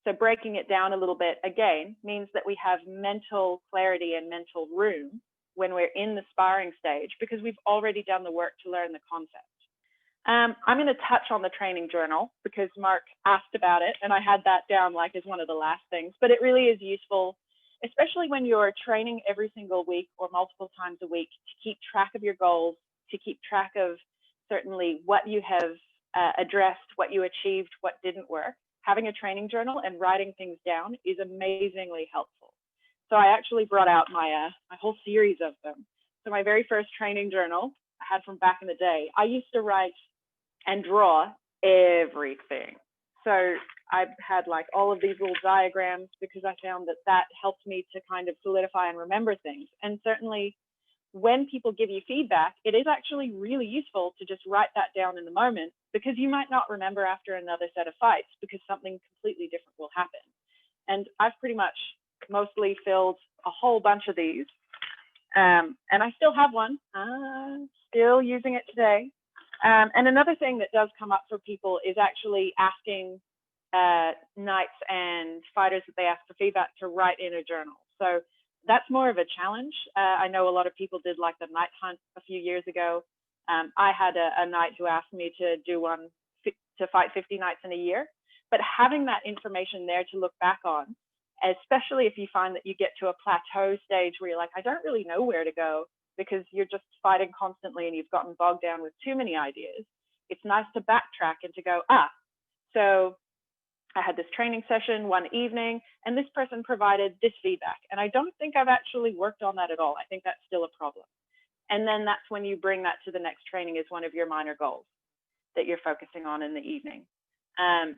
So breaking it down a little bit, again, means that we have mental clarity and mental room when we're in the sparring stage, because we've already done the work to learn the concept. I'm going to touch on the training journal because Mark asked about it, and I had that down like as one of the last things, but it really is useful, especially when you're training every single week or multiple times a week, to keep track of your goals, to keep track of certainly what you have addressed, what you achieved, what didn't work. Having a training journal and writing things down is amazingly helpful. So I actually brought out my whole series of them. So my very first training journal I had from back in the day, I used to write and draw everything. So I had like all of these little diagrams because I found that that helped me to kind of solidify and remember things. And certainly when people give you feedback, it is actually really useful to just write that down in the moment, because you might not remember after another set of fights because something completely different will happen. And I've pretty much mostly filled a whole bunch of these. And I still have one, still using it today. And another thing that does come up for people is actually asking knights and fighters that they ask for feedback to write in a journal. So that's more of a challenge. I know a lot of people did like the night hunt a few years ago. I had a knight who asked me to do one to fight 50 nights in a year. But having that information there to look back on, especially if you find that you get to a plateau stage where you're like, I don't really know where to go, because you're just fighting constantly and you've gotten bogged down with too many ideas. It's nice to backtrack and to go, so I had this training session one evening, and this person provided this feedback. And I don't think I've actually worked on that at all. I think that's still a problem. And then that's when you bring that to the next training as one of your minor goals that you're focusing on in the evening.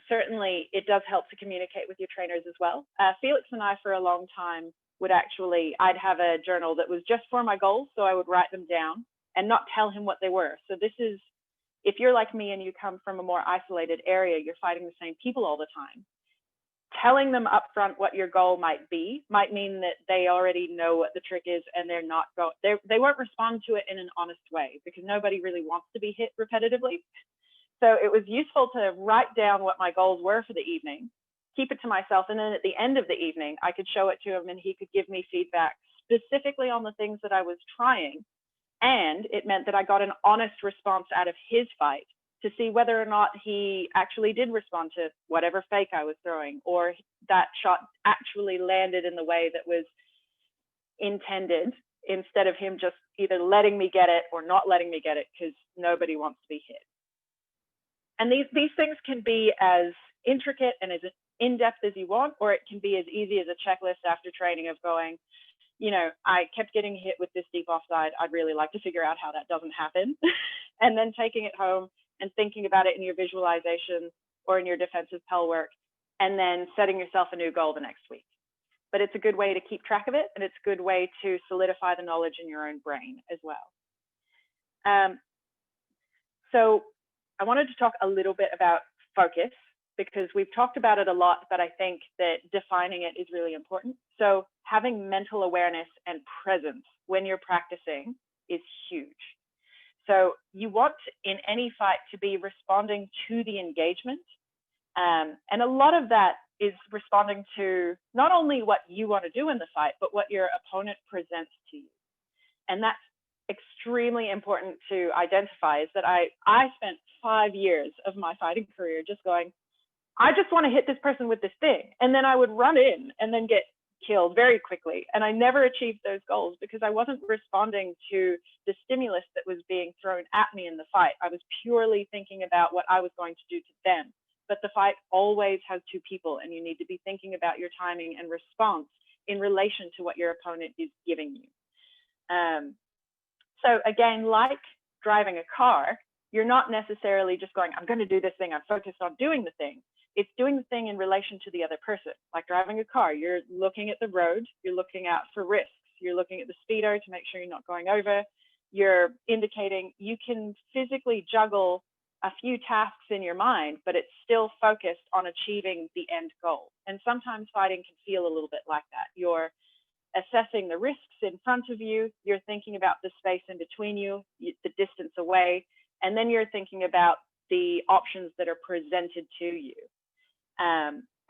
Certainly, it does help to communicate with your trainers as well. Felix and I, for a long time, I'd have a journal that was just for my goals, so I would write them down and not tell him what they were. So this is, if you're like me and you come from a more isolated area, you're fighting the same people all the time. Telling them upfront what your goal might be might mean that they already know what the trick is, and they won't respond to it in an honest way, because nobody really wants to be hit repetitively. So it was useful to write down what my goals were for the evening, keep it to myself, and then at the end of the evening, I could show it to him and he could give me feedback specifically on the things that I was trying. And it meant that I got an honest response out of his fight to see whether or not he actually did respond to whatever fake I was throwing, or that shot actually landed in the way that was intended, instead of him just either letting me get it or not letting me get it, because nobody wants to be hit. And these things can be as intricate and as in-depth as you want, or it can be as easy as a checklist after training of going, you know, I kept getting hit with this deep offside. I'd really like to figure out how that doesn't happen. And then taking it home and thinking about it in your visualization or in your defensive Pell work, and then setting yourself a new goal the next week. But it's a good way to keep track of it, and it's a good way to solidify the knowledge in your own brain as well. So I wanted to talk a little bit about focus, because we've talked about it a lot, but I think that defining it is really important. So having mental awareness and presence when you're practicing is huge. So you want in any fight to be responding to the engagement. And a lot of that is responding to not only what you want to do in the fight, but what your opponent presents to you. And that's extremely important to identify, is that I spent 5 years of my fighting career just going, I just want to hit this person with this thing. And then I would run in and then get killed very quickly. And I never achieved those goals because I wasn't responding to the stimulus that was being thrown at me in the fight. I was purely thinking about what I was going to do to them. But the fight always has two people, and you need to be thinking about your timing and response in relation to what your opponent is giving you. So again, like driving a car, you're not necessarily just going, I'm going to do this thing, I'm focused on doing the thing. It's doing the thing in relation to the other person. Like driving a car, you're looking at the road, you're looking out for risks, you're looking at the speedo to make sure you're not going over, you're indicating, you can physically juggle a few tasks in your mind, but it's still focused on achieving the end goal. And sometimes fighting can feel a little bit like that. You're assessing the risks in front of you, you're thinking about the space in between you, the distance away, and then you're thinking about the options that are presented to you.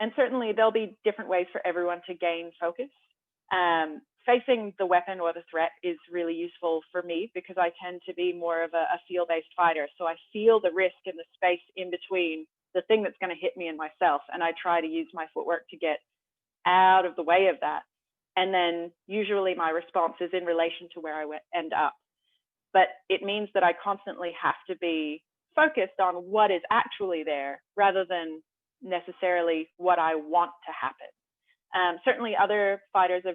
And certainly there'll be different ways for everyone to gain focus. Facing the weapon or the threat is really useful for me because I tend to be more of a feel-based fighter. So I feel the risk in the space in between the thing that's going to hit me and myself, and I try to use my footwork to get out of the way of that. And then usually my response is in relation to where I end up. But it means that I constantly have to be focused on what is actually there rather than necessarily what I want to happen. Certainly other fighters are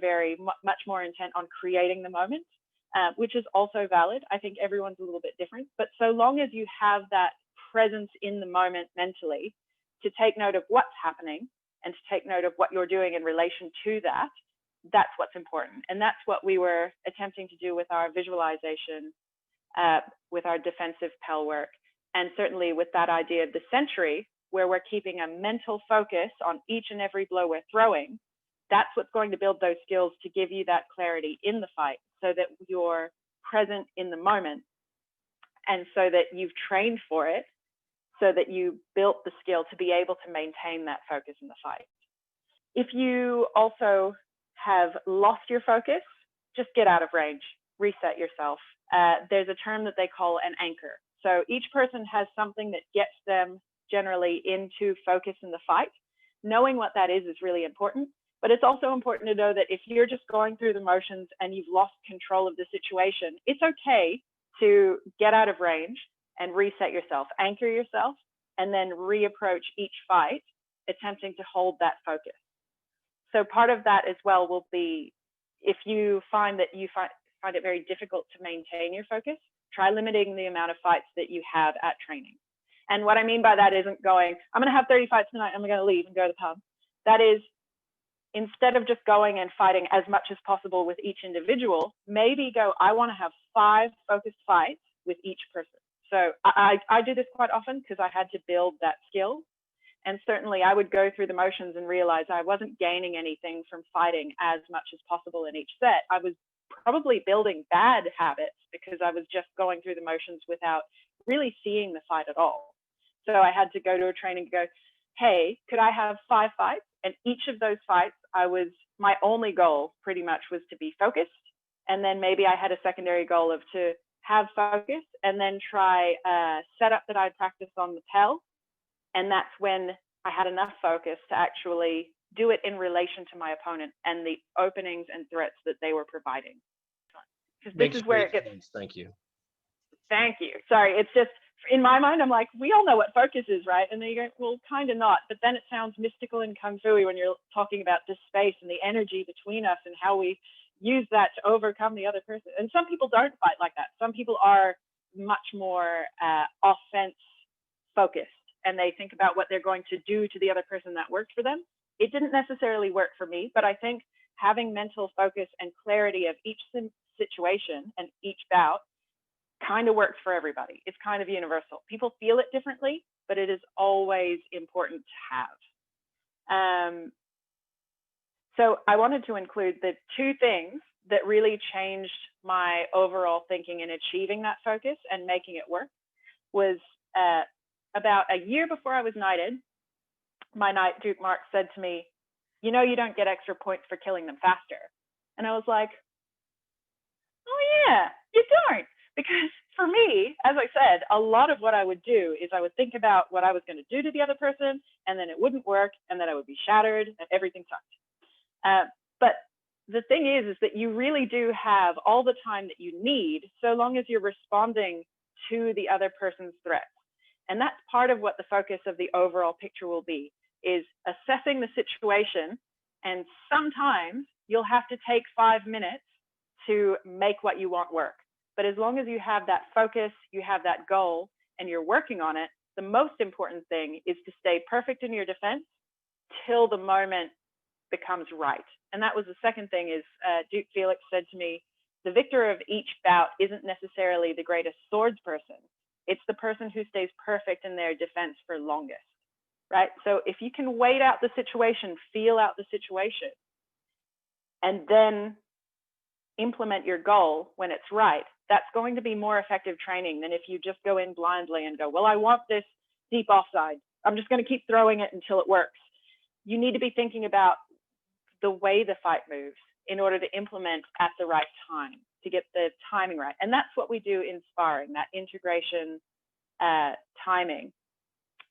much more intent on creating the moment, which is also valid. I think everyone's a little bit different, but so long as you have that presence in the moment mentally to take note of what's happening and to take note of what you're doing in relation to that, that's what's important. And that's what we were attempting to do with our visualization, with our defensive Pell work, and certainly with that idea of the century, where we're keeping a mental focus on each and every blow we're throwing. That's what's going to build those skills to give you that clarity in the fight so that you're present in the moment and so that you've trained for it, so that you built the skill to be able to maintain that focus in the fight. If you also have lost your focus, just get out of range, reset yourself. There's a term that they call an anchor. So each person has something that gets them generally into focus in the fight. Knowing what that is really important, but it's also important to know that if you're just going through the motions and you've lost control of the situation, it's okay to get out of range and reset yourself, anchor yourself, and then reapproach each fight attempting to hold that focus. So part of that as well will be, if you find that you find it very difficult to maintain your focus, try limiting the amount of fights that you have at training. And what I mean by that isn't going, I'm going to have 30 fights tonight, I'm going to leave and go to the pub. That is, instead of just going and fighting as much as possible with each individual, maybe go, I want to have 5 focused fights with each person. So I do this quite often because I had to build that skill. And certainly I would go through the motions and realize I wasn't gaining anything from fighting as much as possible in each set. I was probably building bad habits because I was just going through the motions without really seeing the fight at all. So I had to go to a training and go, hey, could I have 5 fights? And each of those fights, my only goal pretty much was to be focused. And then maybe I had a secondary goal of to have focus and then try a setup that I'd practiced on the Pell. And that's when I had enough focus to actually do it in relation to my opponent and the openings and threats that they were providing. Because this is where it gets. Sense. Thank you. Thank you. Sorry, it's just in my mind, I'm like, we all know what focus is, right? And then you go, well, kind of not. But then it sounds mystical and kung fu-y when you're talking about this space and the energy between us and how we use that to overcome the other person. And some people don't fight like that. Some people are much more offense focused, and they think about what they're going to do to the other person that worked for them. It didn't necessarily work for me, but I think having mental focus and clarity of each situation and each bout kind of works for everybody. It's kind of universal. People feel it differently, but it is always important to have. So I wanted to include the 2 things that really changed my overall thinking in achieving that focus and making it work was about a year before I was knighted, my knight Duke Mark said to me, you know, you don't get extra points for killing them faster. And I was like, oh yeah, you don't. Because for me, as I said, a lot of what I would do is I would think about what I was going to do to the other person, and then it wouldn't work, and then I would be shattered, and everything sucked. But the thing is that you really do have all the time that you need, so long as you're responding to the other person's threats. And that's part of what the focus of the overall picture will be, is assessing the situation. And sometimes you'll have to take 5 minutes to make what you want work. But as long as you have that focus, you have that goal, and you're working on it, the most important thing is to stay perfect in your defense till the moment becomes right. And that was the second thing is Duke Felix said to me, the victor of each bout isn't necessarily the greatest swords person. It's the person who stays perfect in their defense for longest, right? So if you can wait out the situation, feel out the situation, and then implement your goal when it's right, that's going to be more effective training than if you just go in blindly and go, well, I want this deep offside. I'm just going to keep throwing it until it works. You need to be thinking about the way the fight moves in order to implement at the right time, to get the timing right. And that's what we do in sparring, that integration timing,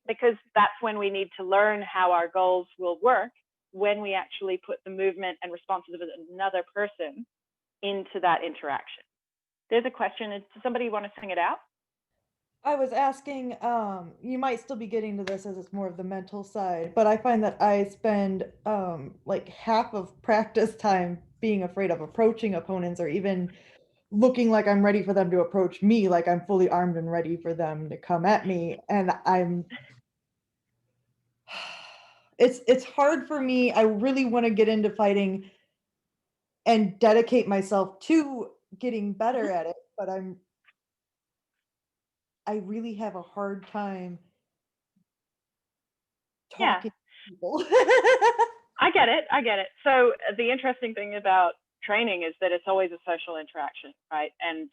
because that's when we need to learn how our goals will work when we actually put the movement and responses of another person into that interaction. There's a question. Does somebody want to sing it out? I was asking, you might still be getting to this as it's more of the mental side, but I find that I spend like half of practice time being afraid of approaching opponents, or even looking like I'm ready for them to approach me, like I'm fully armed and ready for them to come at me. And it's hard for me. I really want to get into fighting and dedicate myself to getting better at it, but I really have a hard time talking to people. I get it. So the interesting thing about training is that it's always a social interaction, right? And,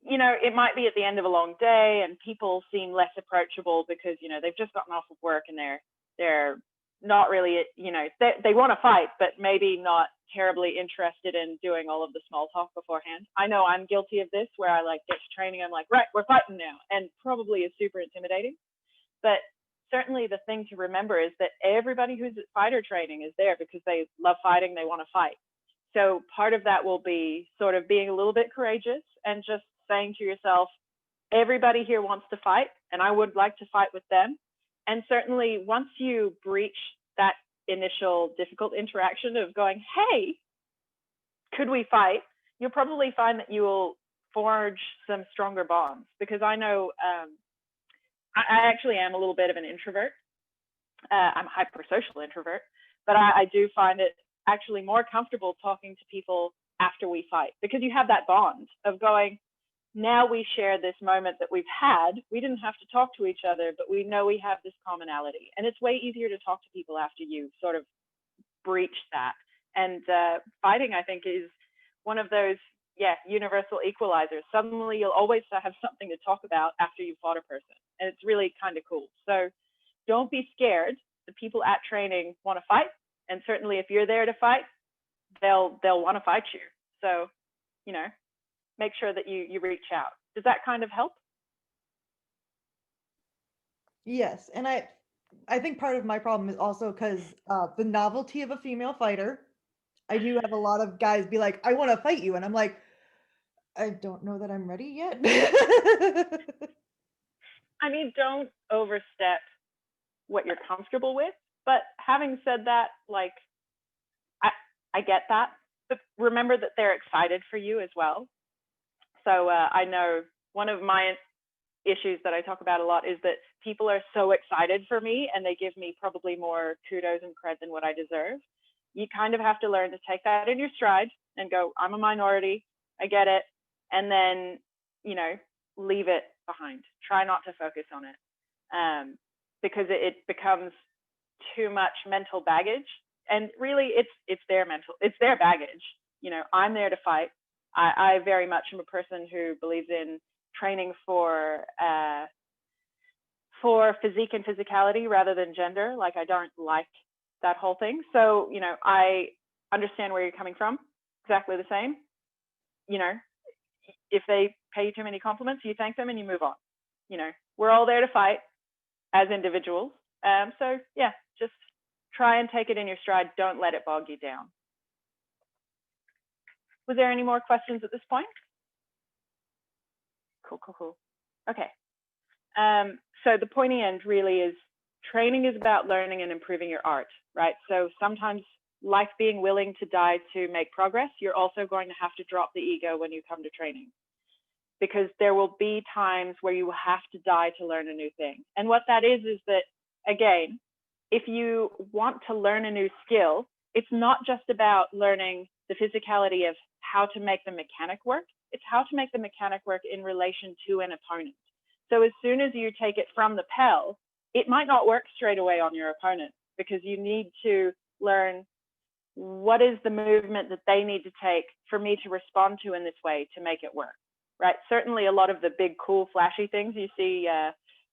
you know, it might be at the end of a long day and people seem less approachable because, you know, they've just gotten off of work and they're not really, you know, they want to fight, but maybe not terribly interested in doing all of the small talk beforehand. I know I'm guilty of this, where I like get to training, I'm like, right, we're fighting now, and probably is super intimidating. But certainly the thing to remember is that everybody who's at fighter training is there because they love fighting, they want to fight. So part of that will be sort of being a little bit courageous and just saying to yourself, everybody here wants to fight, and I would like to fight with them. And certainly once you breach that initial difficult interaction of going, hey, could we fight? You'll probably find that you will forge some stronger bonds, because I know I actually am a little bit of an introvert. I'm a hypersocial introvert, but I do find it actually more comfortable talking to people after we fight, because you have that bond of going, now we share this moment that we've had. We didn't have to talk to each other, but we know we have this commonality. And it's way easier to talk to people after you sort of breach that. And fighting, I think, is one of those, universal equalizers. Suddenly you'll always have something to talk about after you've fought a person. And it's really kind of cool. So don't be scared. The people at training want to fight. And certainly if you're there to fight, they'll want to fight you. So, make sure that you reach out. Does that kind of help? Yes, and I think part of my problem is also because the novelty of a female fighter. I do have a lot of guys be like, I want to fight you, and I'm like, I don't know that I'm ready yet. I mean, don't overstep what you're comfortable with. But having said that, like, I get that. But remember that they're excited for you as well. So I know one of my issues that I talk about a lot is that people are so excited for me, and they give me probably more kudos and cred than what I deserve. You kind of have to learn to take that in your stride and go, I'm a minority, I get it. And then, leave it behind. Try not to focus on it, because it becomes too much mental baggage. And really it's their baggage. I'm there to fight. I very much am a person who believes in training for physique and physicality rather than gender. Like, I don't like that whole thing. So, I understand where you're coming from. Exactly the same. If they pay you too many compliments, you thank them and you move on. We're all there to fight as individuals. So yeah, just try and take it in your stride. Don't let it bog you down. Was there any more questions at this point? Cool. Okay. So the pointy end really is, training is about learning and improving your art, right? So sometimes, like being willing to die to make progress, you're also going to have to drop the ego when you come to training, because there will be times where you will have to die to learn a new thing. And what that is that, again, if you want to learn a new skill, it's not just about learning the physicality of how to make the mechanic work. It's how to make the mechanic work in relation to an opponent. So as soon as you take it from the Pell, it might not work straight away on your opponent, because you need to learn what is the movement that they need to take for me to respond to in this way to make it work, right? Certainly a lot of the big, cool, flashy things you see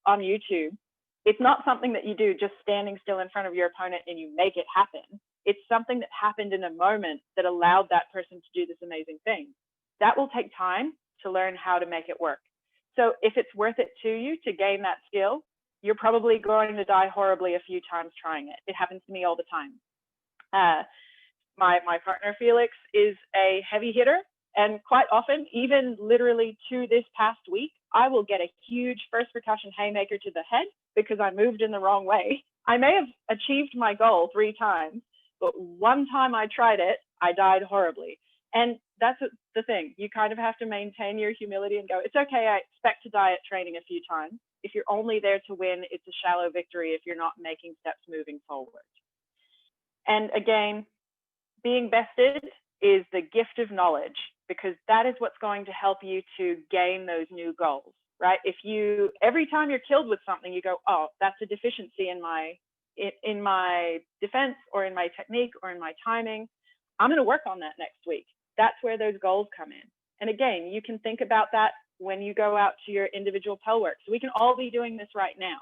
on YouTube, it's not something that you do just standing still in front of your opponent and you make it happen. It's something that happened in a moment that allowed that person to do this amazing thing. That will take time to learn how to make it work. So if it's worth it to you to gain that skill, you're probably going to die horribly a few times trying it. It happens to me all the time. My partner, Felix, is a heavy hitter. And quite often, even literally to this past week, I will get a huge first percussion haymaker to the head because I moved in the wrong way. I may have achieved my goal 3 times, but one time I tried it, I died horribly. And that's the thing. You kind of have to maintain your humility and go, it's okay, I expect to die at training a few times. If you're only there to win, it's a shallow victory if you're not making steps moving forward. And again, being bested is the gift of knowledge, because that is what's going to help you to gain those new goals, right? If you, every time you're killed with something, you go, oh, that's a deficiency in my defense or in my technique or in my timing. I'm going to work on that next week. That's where those goals come in. And again, you can think about that when you go out to your individual Pell work. So we can all be doing this right now.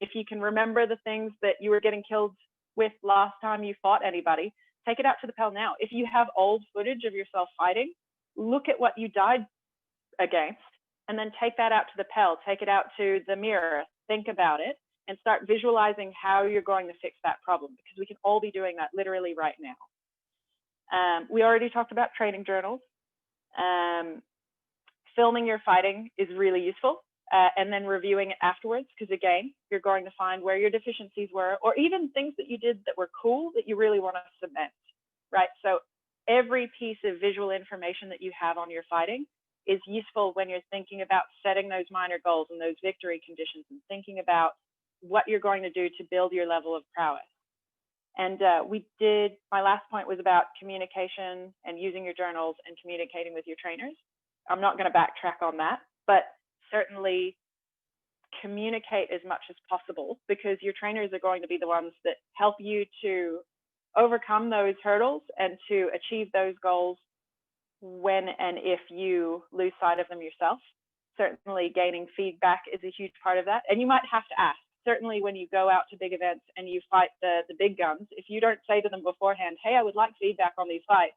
If you can remember the things that you were getting killed with last time you fought anybody, take it out to the Pell now. If you have old footage of yourself fighting, look at what you died against, and then take that out to the Pell, take it out to the mirror, think about it, and start visualizing how you're going to fix that problem, because we can all be doing that literally right now. We already talked about training journals. Filming your fighting is really useful. and then reviewing it afterwards, because again, you're going to find where your deficiencies were, or even things that you did that were cool that you really want to cement, right? So every piece of visual information that you have on your fighting is useful when you're thinking about setting those minor goals and those victory conditions, and thinking about what you're going to do to build your level of prowess. And my last point was about communication and using your journals and communicating with your trainers. I'm not going to backtrack on that, but certainly communicate as much as possible, because your trainers are going to be the ones that help you to overcome those hurdles and to achieve those goals when and if you lose sight of them yourself. Certainly gaining feedback is a huge part of that. And you might have to ask. Certainly when you go out to big events and you fight the big guns, if you don't say to them beforehand, hey, I would like feedback on these fights,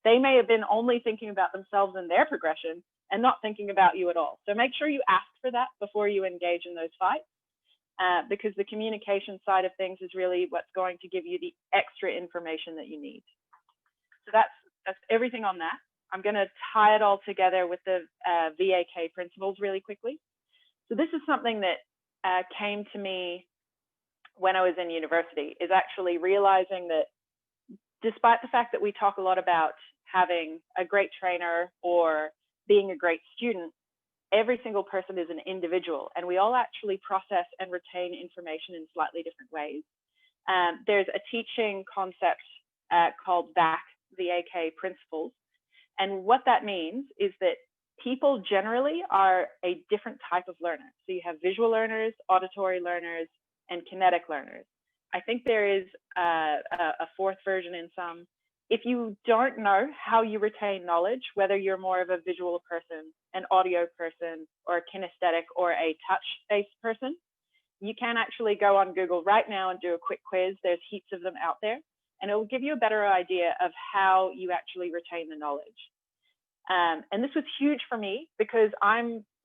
they may have been only thinking about themselves and their progression and not thinking about you at all. So make sure you ask for that before you engage in those fights, because the communication side of things is really what's going to give you the extra information that you need. So that's everything on that. I'm going to tie it all together with the VAK principles really quickly. So this is something that came to me when I was in university, is actually realizing that despite the fact that we talk a lot about having a great trainer or being a great student, every single person is an individual, and we all actually process and retain information in slightly different ways. There's a teaching concept called VAK principles. And what that means is that people generally are a different type of learner. So you have visual learners, auditory learners, and kinetic learners. I think there is a fourth version in some. If you don't know how you retain knowledge, whether you're more of a visual person, an audio person, or a kinesthetic, or a touch-based person, you can actually go on Google right now and do a quick quiz. There's heaps of them out there, and it will give you a better idea of how you actually retain the knowledge. And this was huge for me, because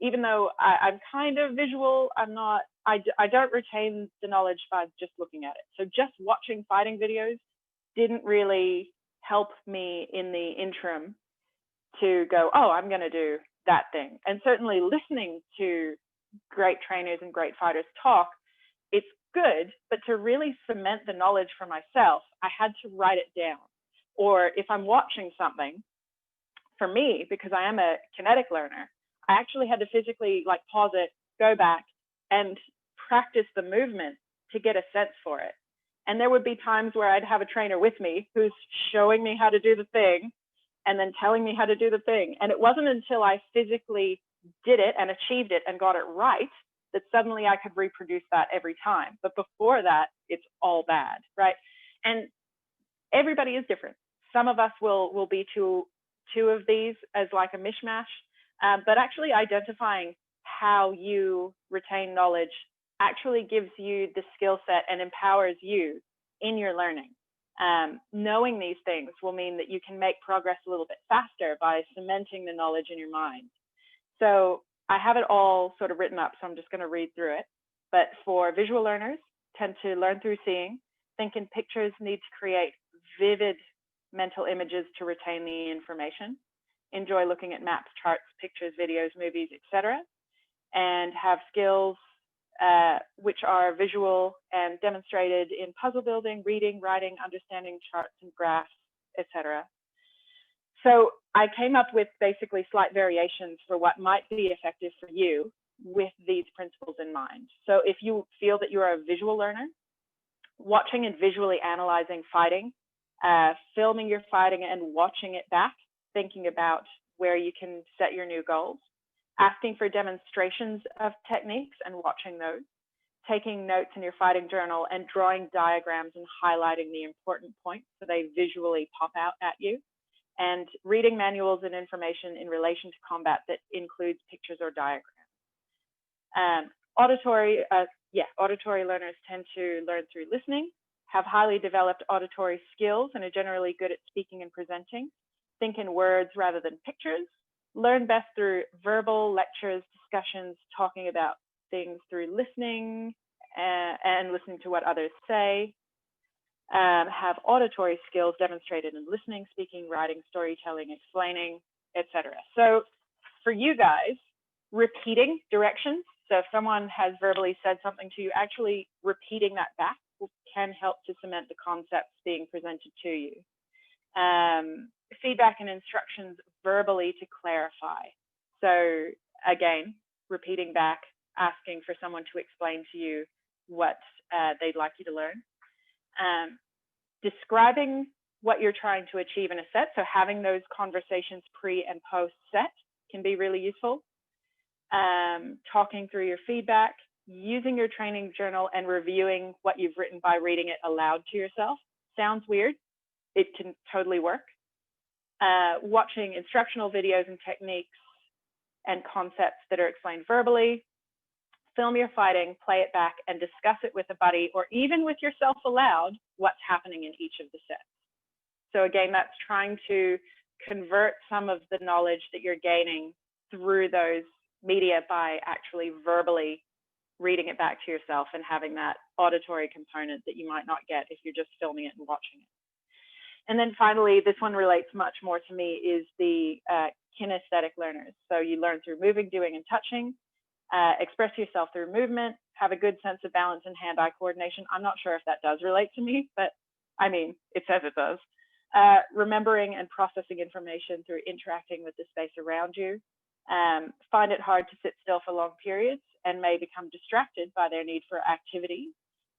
even though I'm kind of visual, I don't retain the knowledge by just looking at it. So just watching fighting videos didn't really help me in the interim to go, oh, I'm going to do that thing. And certainly listening to great trainers and great fighters talk, it's good, but to really cement the knowledge for myself, I had to write it down. Or if I'm watching something, for me, because I am a kinetic learner, I actually had to physically pause it, go back, and practice the movement to get a sense for it. And there would be times where I'd have a trainer with me who's showing me how to do the thing and then telling me how to do the thing. And it wasn't until I physically did it and achieved it and got it right that suddenly I could reproduce that every time. But before that, it's all bad, right? And everybody is different. Some of us will be two of these as like a mishmash, but actually identifying how you retain knowledge actually gives you the skill set and empowers you in your learning. Knowing these things will mean that you can make progress a little bit faster by cementing the knowledge in your mind. So I have it all sort of written up, so I'm just going to read through it. But for visual learners, tend to learn through seeing, think in pictures, need to create vivid mental images to retain the information, enjoy looking at maps, charts, pictures, videos, movies, etc., and have skills which are visual and demonstrated in puzzle building, reading, writing, understanding charts and graphs, etc. So I came up with basically slight variations for what might be effective for you with these principles in mind. So if you feel that you are a visual learner, watching and visually analyzing fighting, filming your fighting and watching it back, thinking about where you can set your new goals, asking for demonstrations of techniques and watching those, taking notes in your fighting journal and drawing diagrams and highlighting the important points so they visually pop out at you, and reading manuals and information in relation to combat that includes pictures or diagrams. Auditory learners tend to learn through listening, have highly developed auditory skills and are generally good at speaking and presenting, think in words rather than pictures, learn best through verbal lectures, discussions, talking about things through listening and listening to what others say, have auditory skills demonstrated in listening, speaking, writing, storytelling, explaining, etc. So for you guys, repeating directions. So if someone has verbally said something to you, actually repeating that back can help to cement the concepts being presented to you. Feedback and instructions verbally to clarify. So again, repeating back, asking for someone to explain to you what they'd like you to learn. Describing what you're trying to achieve in a set. So having those conversations pre and post set can be really useful. Talking through your feedback, using your training journal and reviewing what you've written by reading it aloud to yourself. Sounds weird. It can totally work. Watching instructional videos and techniques and concepts that are explained verbally. Film your fighting, play it back, and discuss it with a buddy or even with yourself aloud what's happening in each of the sets. So again, that's trying to convert some of the knowledge that you're gaining through those media by actually verbally reading it back to yourself and having that auditory component that you might not get if you're just filming it and watching it. And then finally, this one relates much more to me, is the kinesthetic learners. So you learn through moving, doing, and touching, express yourself through movement, have a good sense of balance and hand-eye coordination. I'm not sure if that does relate to me, but I mean, it says it does. Remembering and processing information through interacting with the space around you. Find it hard to sit still for long periods and may become distracted by their need for activity,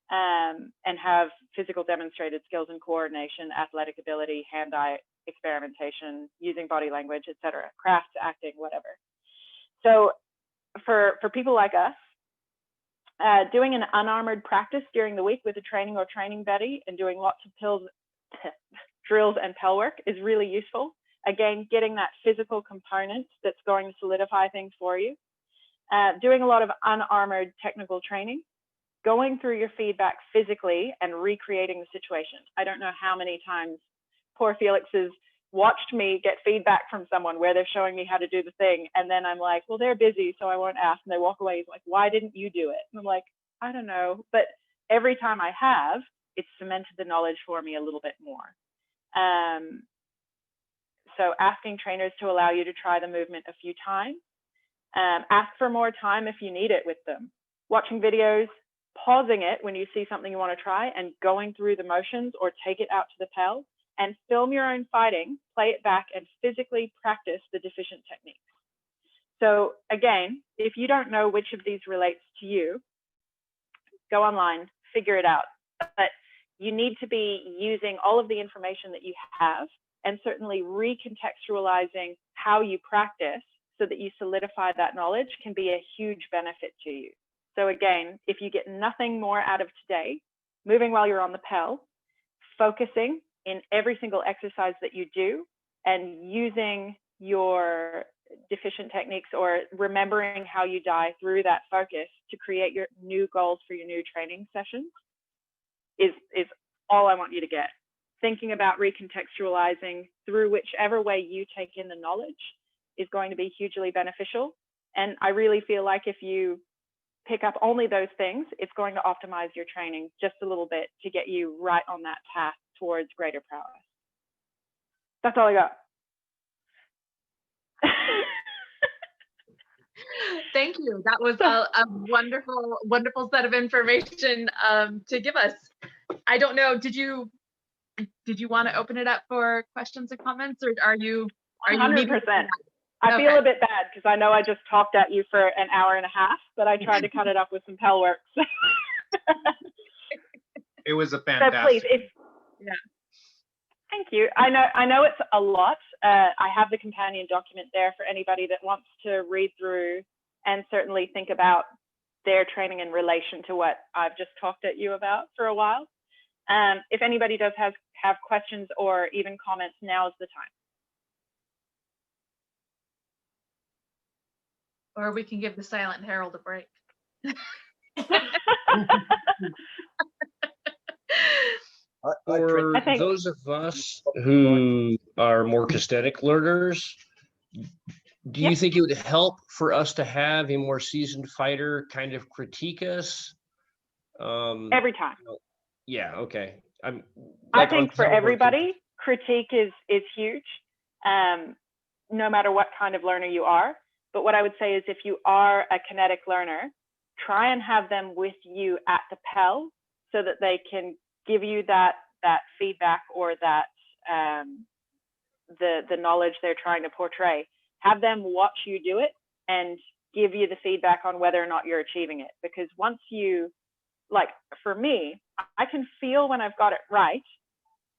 and have physical demonstrated skills in coordination, athletic ability, hand-eye experimentation, using body language, etc., crafts, acting, whatever. So for people like us, doing an unarmored practice during the week with a training or training buddy and doing lots of drills and Pell work is really useful. Again, getting that physical component that's going to solidify things for you. Doing a lot of unarmored technical training, going through your feedback physically and recreating the situation. I don't know how many times poor Felix has watched me get feedback from someone where they're showing me how to do the thing. And then I'm like, well, they're busy, so I won't ask. And they walk away. He's like, why didn't you do it? And I'm like, I don't know. But every time I have, it's cemented the knowledge for me a little bit more. So asking trainers to allow you to try the movement a few times. Ask for more time if you need it with them. Watching videos, pausing it when you see something you want to try and going through the motions, or take it out to the Pell and film your own fighting, play it back, and physically practice the deficient techniques. So again, if you don't know which of these relates to you, go online, figure it out. But you need to be using all of the information that you have and certainly recontextualizing how you practice so that you solidify that knowledge can be a huge benefit to you. So again, if you get nothing more out of today, moving while you're on the Pell, focusing in every single exercise that you do and using your deficient techniques or remembering how you die through that focus to create your new goals for your new training sessions is all I want you to get. Thinking about recontextualizing through whichever way you take in the knowledge is going to be hugely beneficial. And I really feel like if you pick up only those things, it's going to optimize your training just a little bit to get you right on that path towards greater prowess. That's all I got. Thank you. That was a wonderful, wonderful set of information to give us. I don't know, did you want to open it up for questions and comments, or are you 100%? I feel a bit bad because I know I just talked at you for an hour and a half, but I tried to cut it up with some Pell work. It was a fantastic. So please, yeah. Thank you. I know it's a lot. I have the companion document there for anybody that wants to read through and certainly think about their training in relation to what I've just talked at you about for a while. If anybody does have questions or even comments, now's the time. Or we can give the Silent Herald a break. For those of us who are more kinesthetic learners, do you think it would help for us to have a more seasoned fighter kind of critique us? Every time. Yeah, okay. I think for everybody, critique is huge, no matter what kind of learner you are. But what I would say is if you are a kinetic learner, try and have them with you at the Pell so that they can give you that feedback or that the knowledge they're trying to portray. Have them watch you do it and give you the feedback on whether or not you're achieving it. Because once you, like for me, I can feel when I've got it right.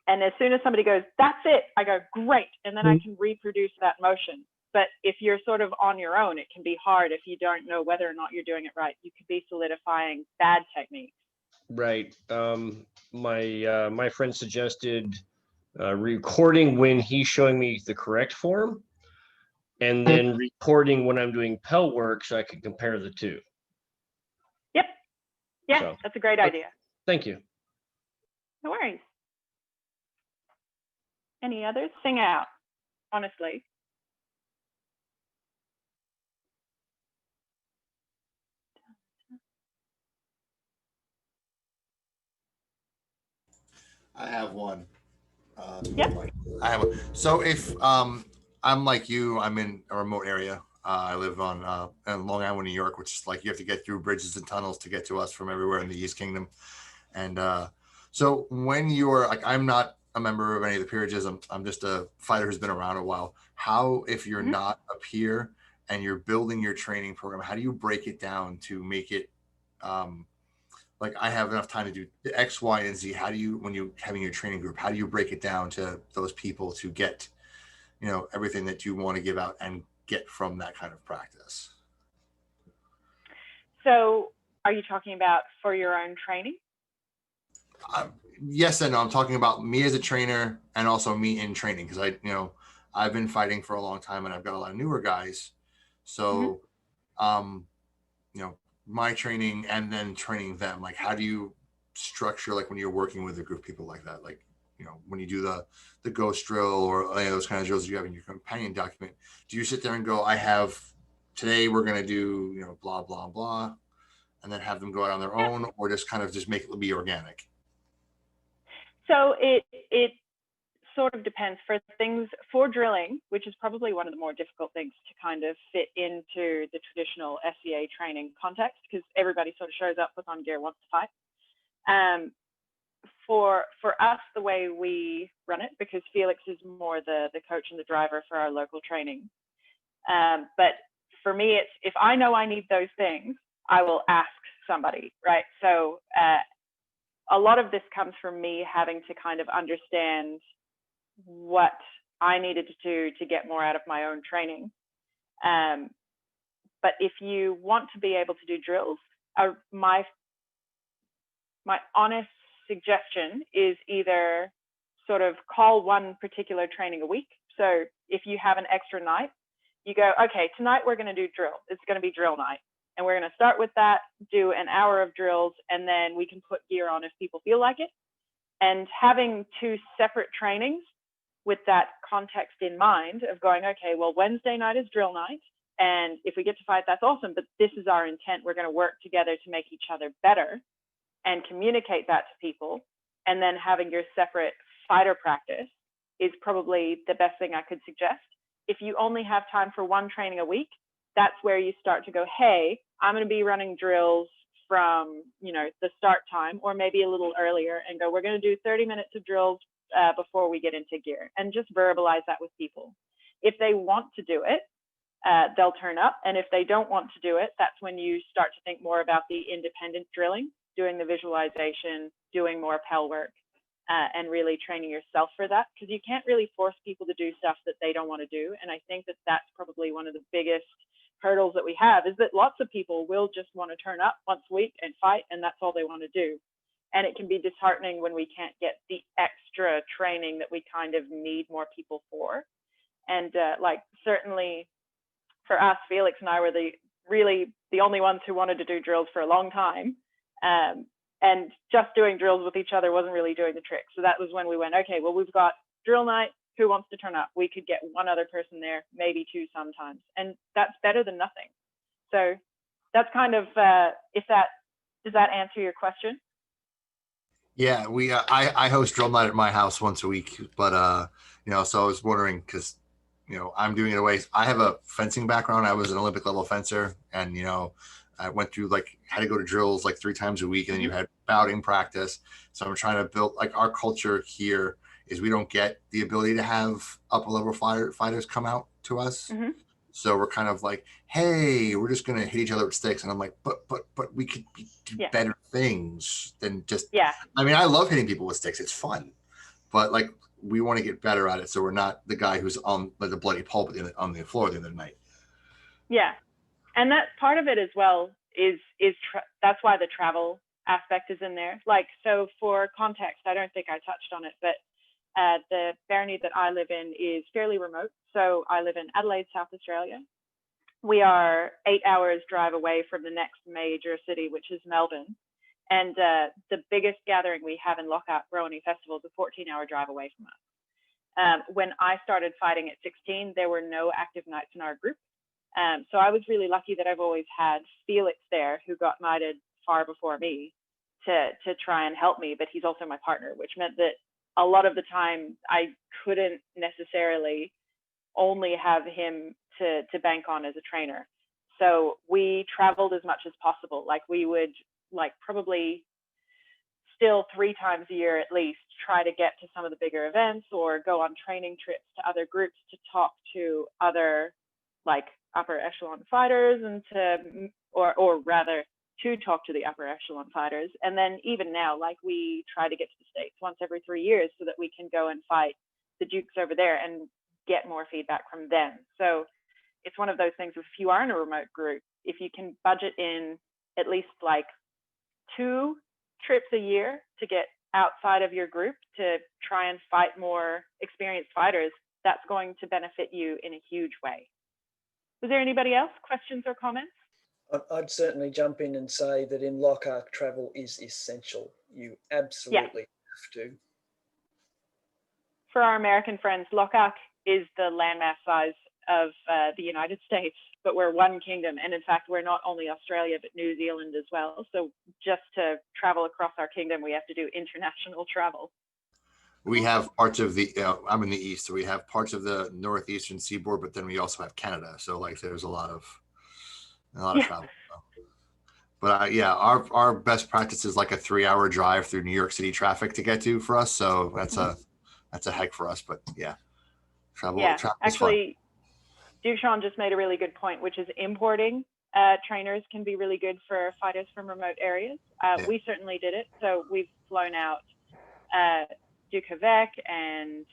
And as soon as somebody goes, that's it, I go, great. And then I can reproduce that motion. But if you're sort of on your own, it can be hard if you don't know whether or not you're doing it right. You could be solidifying bad techniques. Right. My friend suggested recording when he's showing me the correct form, and then recording when I'm doing Pell work so I can compare the two. Yep. Yeah, So, that's a great idea. Thank you. No worries. Any others? Sing out, honestly. I have one. Yep. I have one. So if I'm like you, I'm in a remote area. I live on in Long Island, New York, which is like you have to get through bridges and tunnels to get to us from everywhere in the East Kingdom. And so when you're like, I'm not a member of any of the peerages. I'm just a fighter who's been around a while. How, if you're not a peer and you're building your training program, how do you break it down to make it like I have enough time to do the X, Y, and Z? How do you, when you having your training group, how do you break it down to those people to get, you know, everything that you want to give out and get from that kind of practice? So are you talking about for your own training? Yes and no. I'm talking about me as a trainer and also me in training, because I've been fighting for a long time and I've got a lot of newer guys. So, my training and then training them, like how do you structure, like when you're working with a group of people like that, like, when you do the ghost drill or any of those kind of drills you have in your companion document, do you sit there and go, today we're going to do, blah, blah, blah, and then have them go out on their own, or just kind of just make it be organic? So it sort of depends. For drilling, which is probably one of the more difficult things to kind of fit into the traditional SCA training context, because everybody sort of shows up, puts on gear, wants to fight. For us, the way we run it, because Felix is more the coach and the driver for our local training. But for me, it's if I know I need those things, I will ask somebody, right? So a lot of this comes from me having to kind of understand what I needed to do to get more out of my own training. But if you want to be able to do drills, my honest suggestion is either sort of call one particular training a week. So if you have an extra night, you go, okay, tonight we're going to do drill. It's going to be drill night. And we're going to start with that, do an hour of drills, and then we can put gear on if people feel like it. And having two separate trainings with that context in mind of going, okay, well, Wednesday night is drill night. And if we get to fight, that's awesome. But this is our intent. We're going to work together to make each other better and communicate that to people. And then having your separate fighter practice is probably the best thing I could suggest. If you only have time for one training a week, that's where you start to go, hey, I'm going to be running drills from, the start time, or maybe a little earlier, and go, we're going to do 30 minutes of drills before we get into gear, and just verbalize that with people. If they want to do it, they'll turn up. And if they don't want to do it, that's when you start to think more about the independent drilling, doing the visualization, doing more Pell work, and really training yourself for that, because you can't really force people to do stuff that they don't want to do. And I think that that's probably one of the biggest hurdles that we have, is that lots of people will just want to turn up once a week and fight, and that's all they want to do. And it can be disheartening when we can't get the extra training that we kind of need more people for. And certainly for us, Felix and I were the only ones who wanted to do drills for a long time. And just doing drills with each other wasn't really doing the trick. So that was when we went, okay, well, we've got drill night. Who wants to turn up? We could get one other person there, maybe two sometimes. And that's better than nothing. So that's kind of, does that answer your question? Yeah, I host drill night at my house once a week, but so I was wondering, because I'm doing it away. I have a fencing background. I was an Olympic level fencer, and I went through had to go to drills 3 times a week, and then you had bouting practice. So I'm trying to build our culture here is we don't get the ability to have upper level fighters come out to us. So we're kind of hey, we're just gonna hit each other with sticks, and I'm like, but we could do better things than just. I mean, I love hitting people with sticks; it's fun, but we want to get better at it, so we're not the guy who's on the bloody pulp on the floor the other night. Yeah, and that part of it as well is that's why the travel aspect is in there. So for context, I don't think I touched on it, but the barony that I live in is fairly remote. So I live in Adelaide, South Australia. We are 8 hours drive away from the next major city, which is Melbourne. And the biggest gathering we have in Lockhart, Rowaney Festival, is a 14-hour drive away from us. When I started fighting at 16, there were no active knights in our group. So I was really lucky that I've always had Felix there, who got knighted far before me, to try and help me. But he's also my partner, which meant that a lot of the time I couldn't necessarily only have him to bank on as a trainer. So we traveled as much as possible. We would probably still 3 times a year at least try to get to some of the bigger events or go on training trips to other groups to talk to other upper echelon fighters and or rather to talk to the upper echelon fighters. And then even now, we try to get to the States once every 3 years so that we can go and fight the Dukes over there and get more feedback from them. So it's one of those things, if you are in a remote group, if you can budget in at least 2 trips a year to get outside of your group to try and fight more experienced fighters, that's going to benefit you in a huge way. Was there anybody else? Questions or comments? I'd certainly jump in and say that in Lockhart, travel is essential. You absolutely have to. For our American friends, Lockhart is the landmass size of the United States, but we're one kingdom. And in fact, we're not only Australia, but New Zealand as well. So just to travel across our kingdom, we have to do international travel. We have parts of the, I'm in the east, so we have parts of the northeastern seaboard, but then we also have Canada. So there's a lot of travel. But our best practice is a 3-hour drive through New York City traffic to get to for us. So that's a heck for us. But travel. Actually, Duke Sean just made a really good point, which is importing trainers can be really good for fighters from remote areas. We certainly did it. So we've flown out Duke Havek and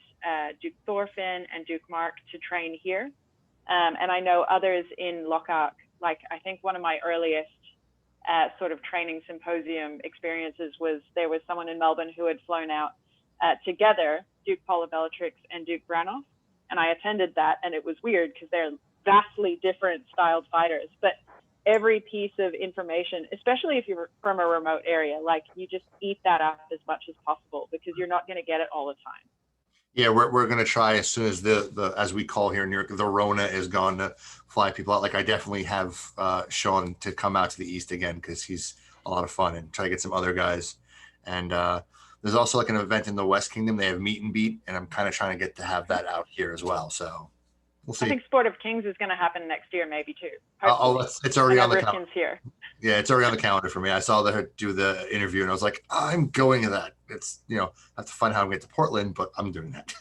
Duke Thorfinn and Duke Mark to train here. And I know others in Lockhart, I think one of my earliest sort of training symposium experiences was there was someone in Melbourne who had flown out together, Duke Paula Bellatrix and Duke Branoff. And I attended that, and it was weird because they're vastly different styled fighters. But every piece of information, especially if you're from a remote area, you just eat that up as much as possible because you're not going to get it all the time. Yeah, we're going to try as soon as the as we call here in New York, the Rona is gone, to fly people out. I definitely have Sean to come out to the east again because he's a lot of fun, and try to get some other guys. And there's also an event in the West Kingdom. They have meet and beat, and I'm kind of trying to get to have that out here as well. So we'll see. I think Sport of Kings is going to happen next year, maybe too. It's already on the calendar. Here. Yeah, it's already on the calendar for me. I saw her do the interview, and I was like, I'm going to that. It's I have to find how I'm going to get to Portland, but I'm doing that.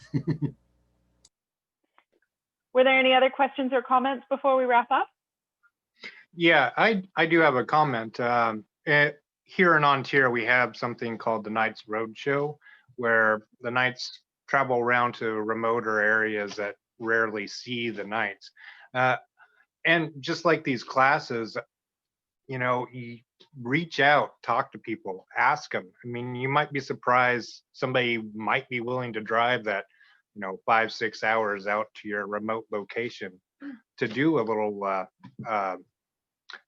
Were there any other questions or comments before we wrap up? Yeah, I do have a comment. Here in Ontario, we have something called the Knights Roadshow, where the Knights travel around to remoter areas that rarely see the Knights. And just like these classes, you reach out, talk to people, ask them. I mean, you might be surprised somebody might be willing to drive that, 5-6 hours out to your remote location to do a little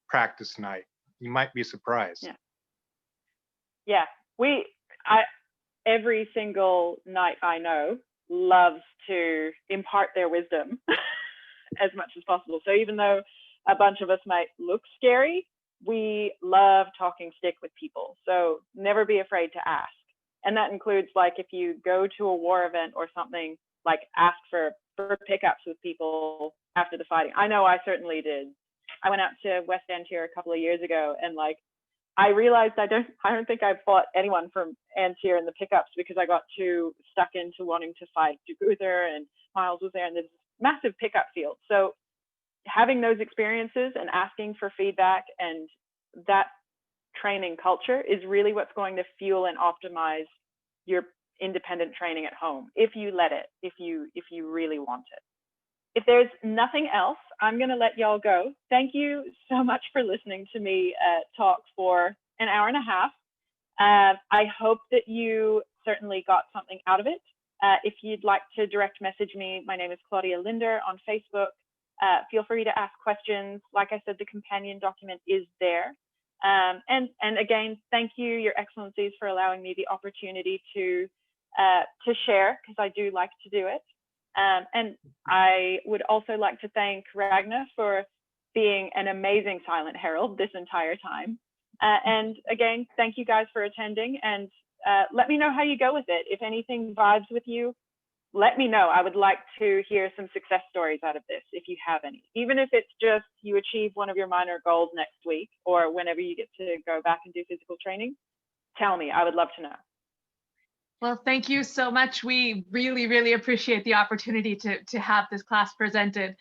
practice night. You might be surprised. Yeah, every single knight I know loves to impart their wisdom as much as possible. So even though a bunch of us might look scary, we love talking stick with people. So never be afraid to ask. And that includes if you go to a war event or something, like ask for pickups with people after the fighting. I know I certainly did. I went out to West End here a couple of years ago, and like I realized I don't think I fought anyone from Antier in the pickups because I got too stuck into wanting to fight Uther, and Miles was there, and there's this massive pickup field. So having those experiences and asking for feedback and that training culture is really what's going to fuel and optimize your independent training at home, if you let it, if you really want it. If there's nothing else, I'm going to let y'all go. Thank you so much for listening to me talk for an hour and a half. I hope that you certainly got something out of it. If you'd like to direct message me, my name is Claudia Linder on Facebook. Feel free to ask questions. Like I said, the companion document is there. And again, thank you, Your Excellencies, for allowing me the opportunity to share, because I do like to do it. And I would also like to thank Ragnar for being an amazing silent herald this entire time. And again, thank you guys for attending, and let me know how you go with it. If anything vibes with you, let me know. I would like to hear some success stories out of this, if you have any. Even if it's just you achieve one of your minor goals next week, or whenever you get to go back and do physical training, tell me. I would love to know. Well, thank you so much. We really, really appreciate the opportunity to have this class presented.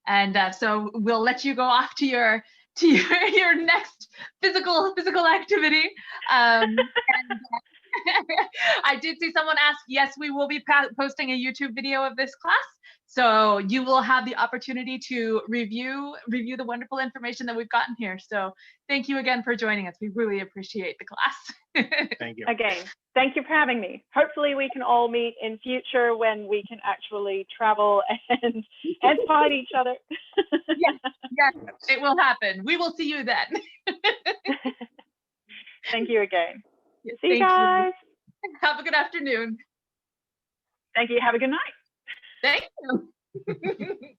And so we'll let you go off to your next physical activity. And, I did see someone ask, yes, we will be posting a YouTube video of this class. So you will have the opportunity to review the wonderful information that we've gotten here. So thank you again for joining us. We really appreciate the class. Thank you. Again, thank you for having me. Hopefully we can all meet in future when we can actually travel and fight each other. Yes, it will happen. We will see you then. Thank you again. Yes, see you guys. Have a good afternoon. Thank you. Have a good night. Thank you.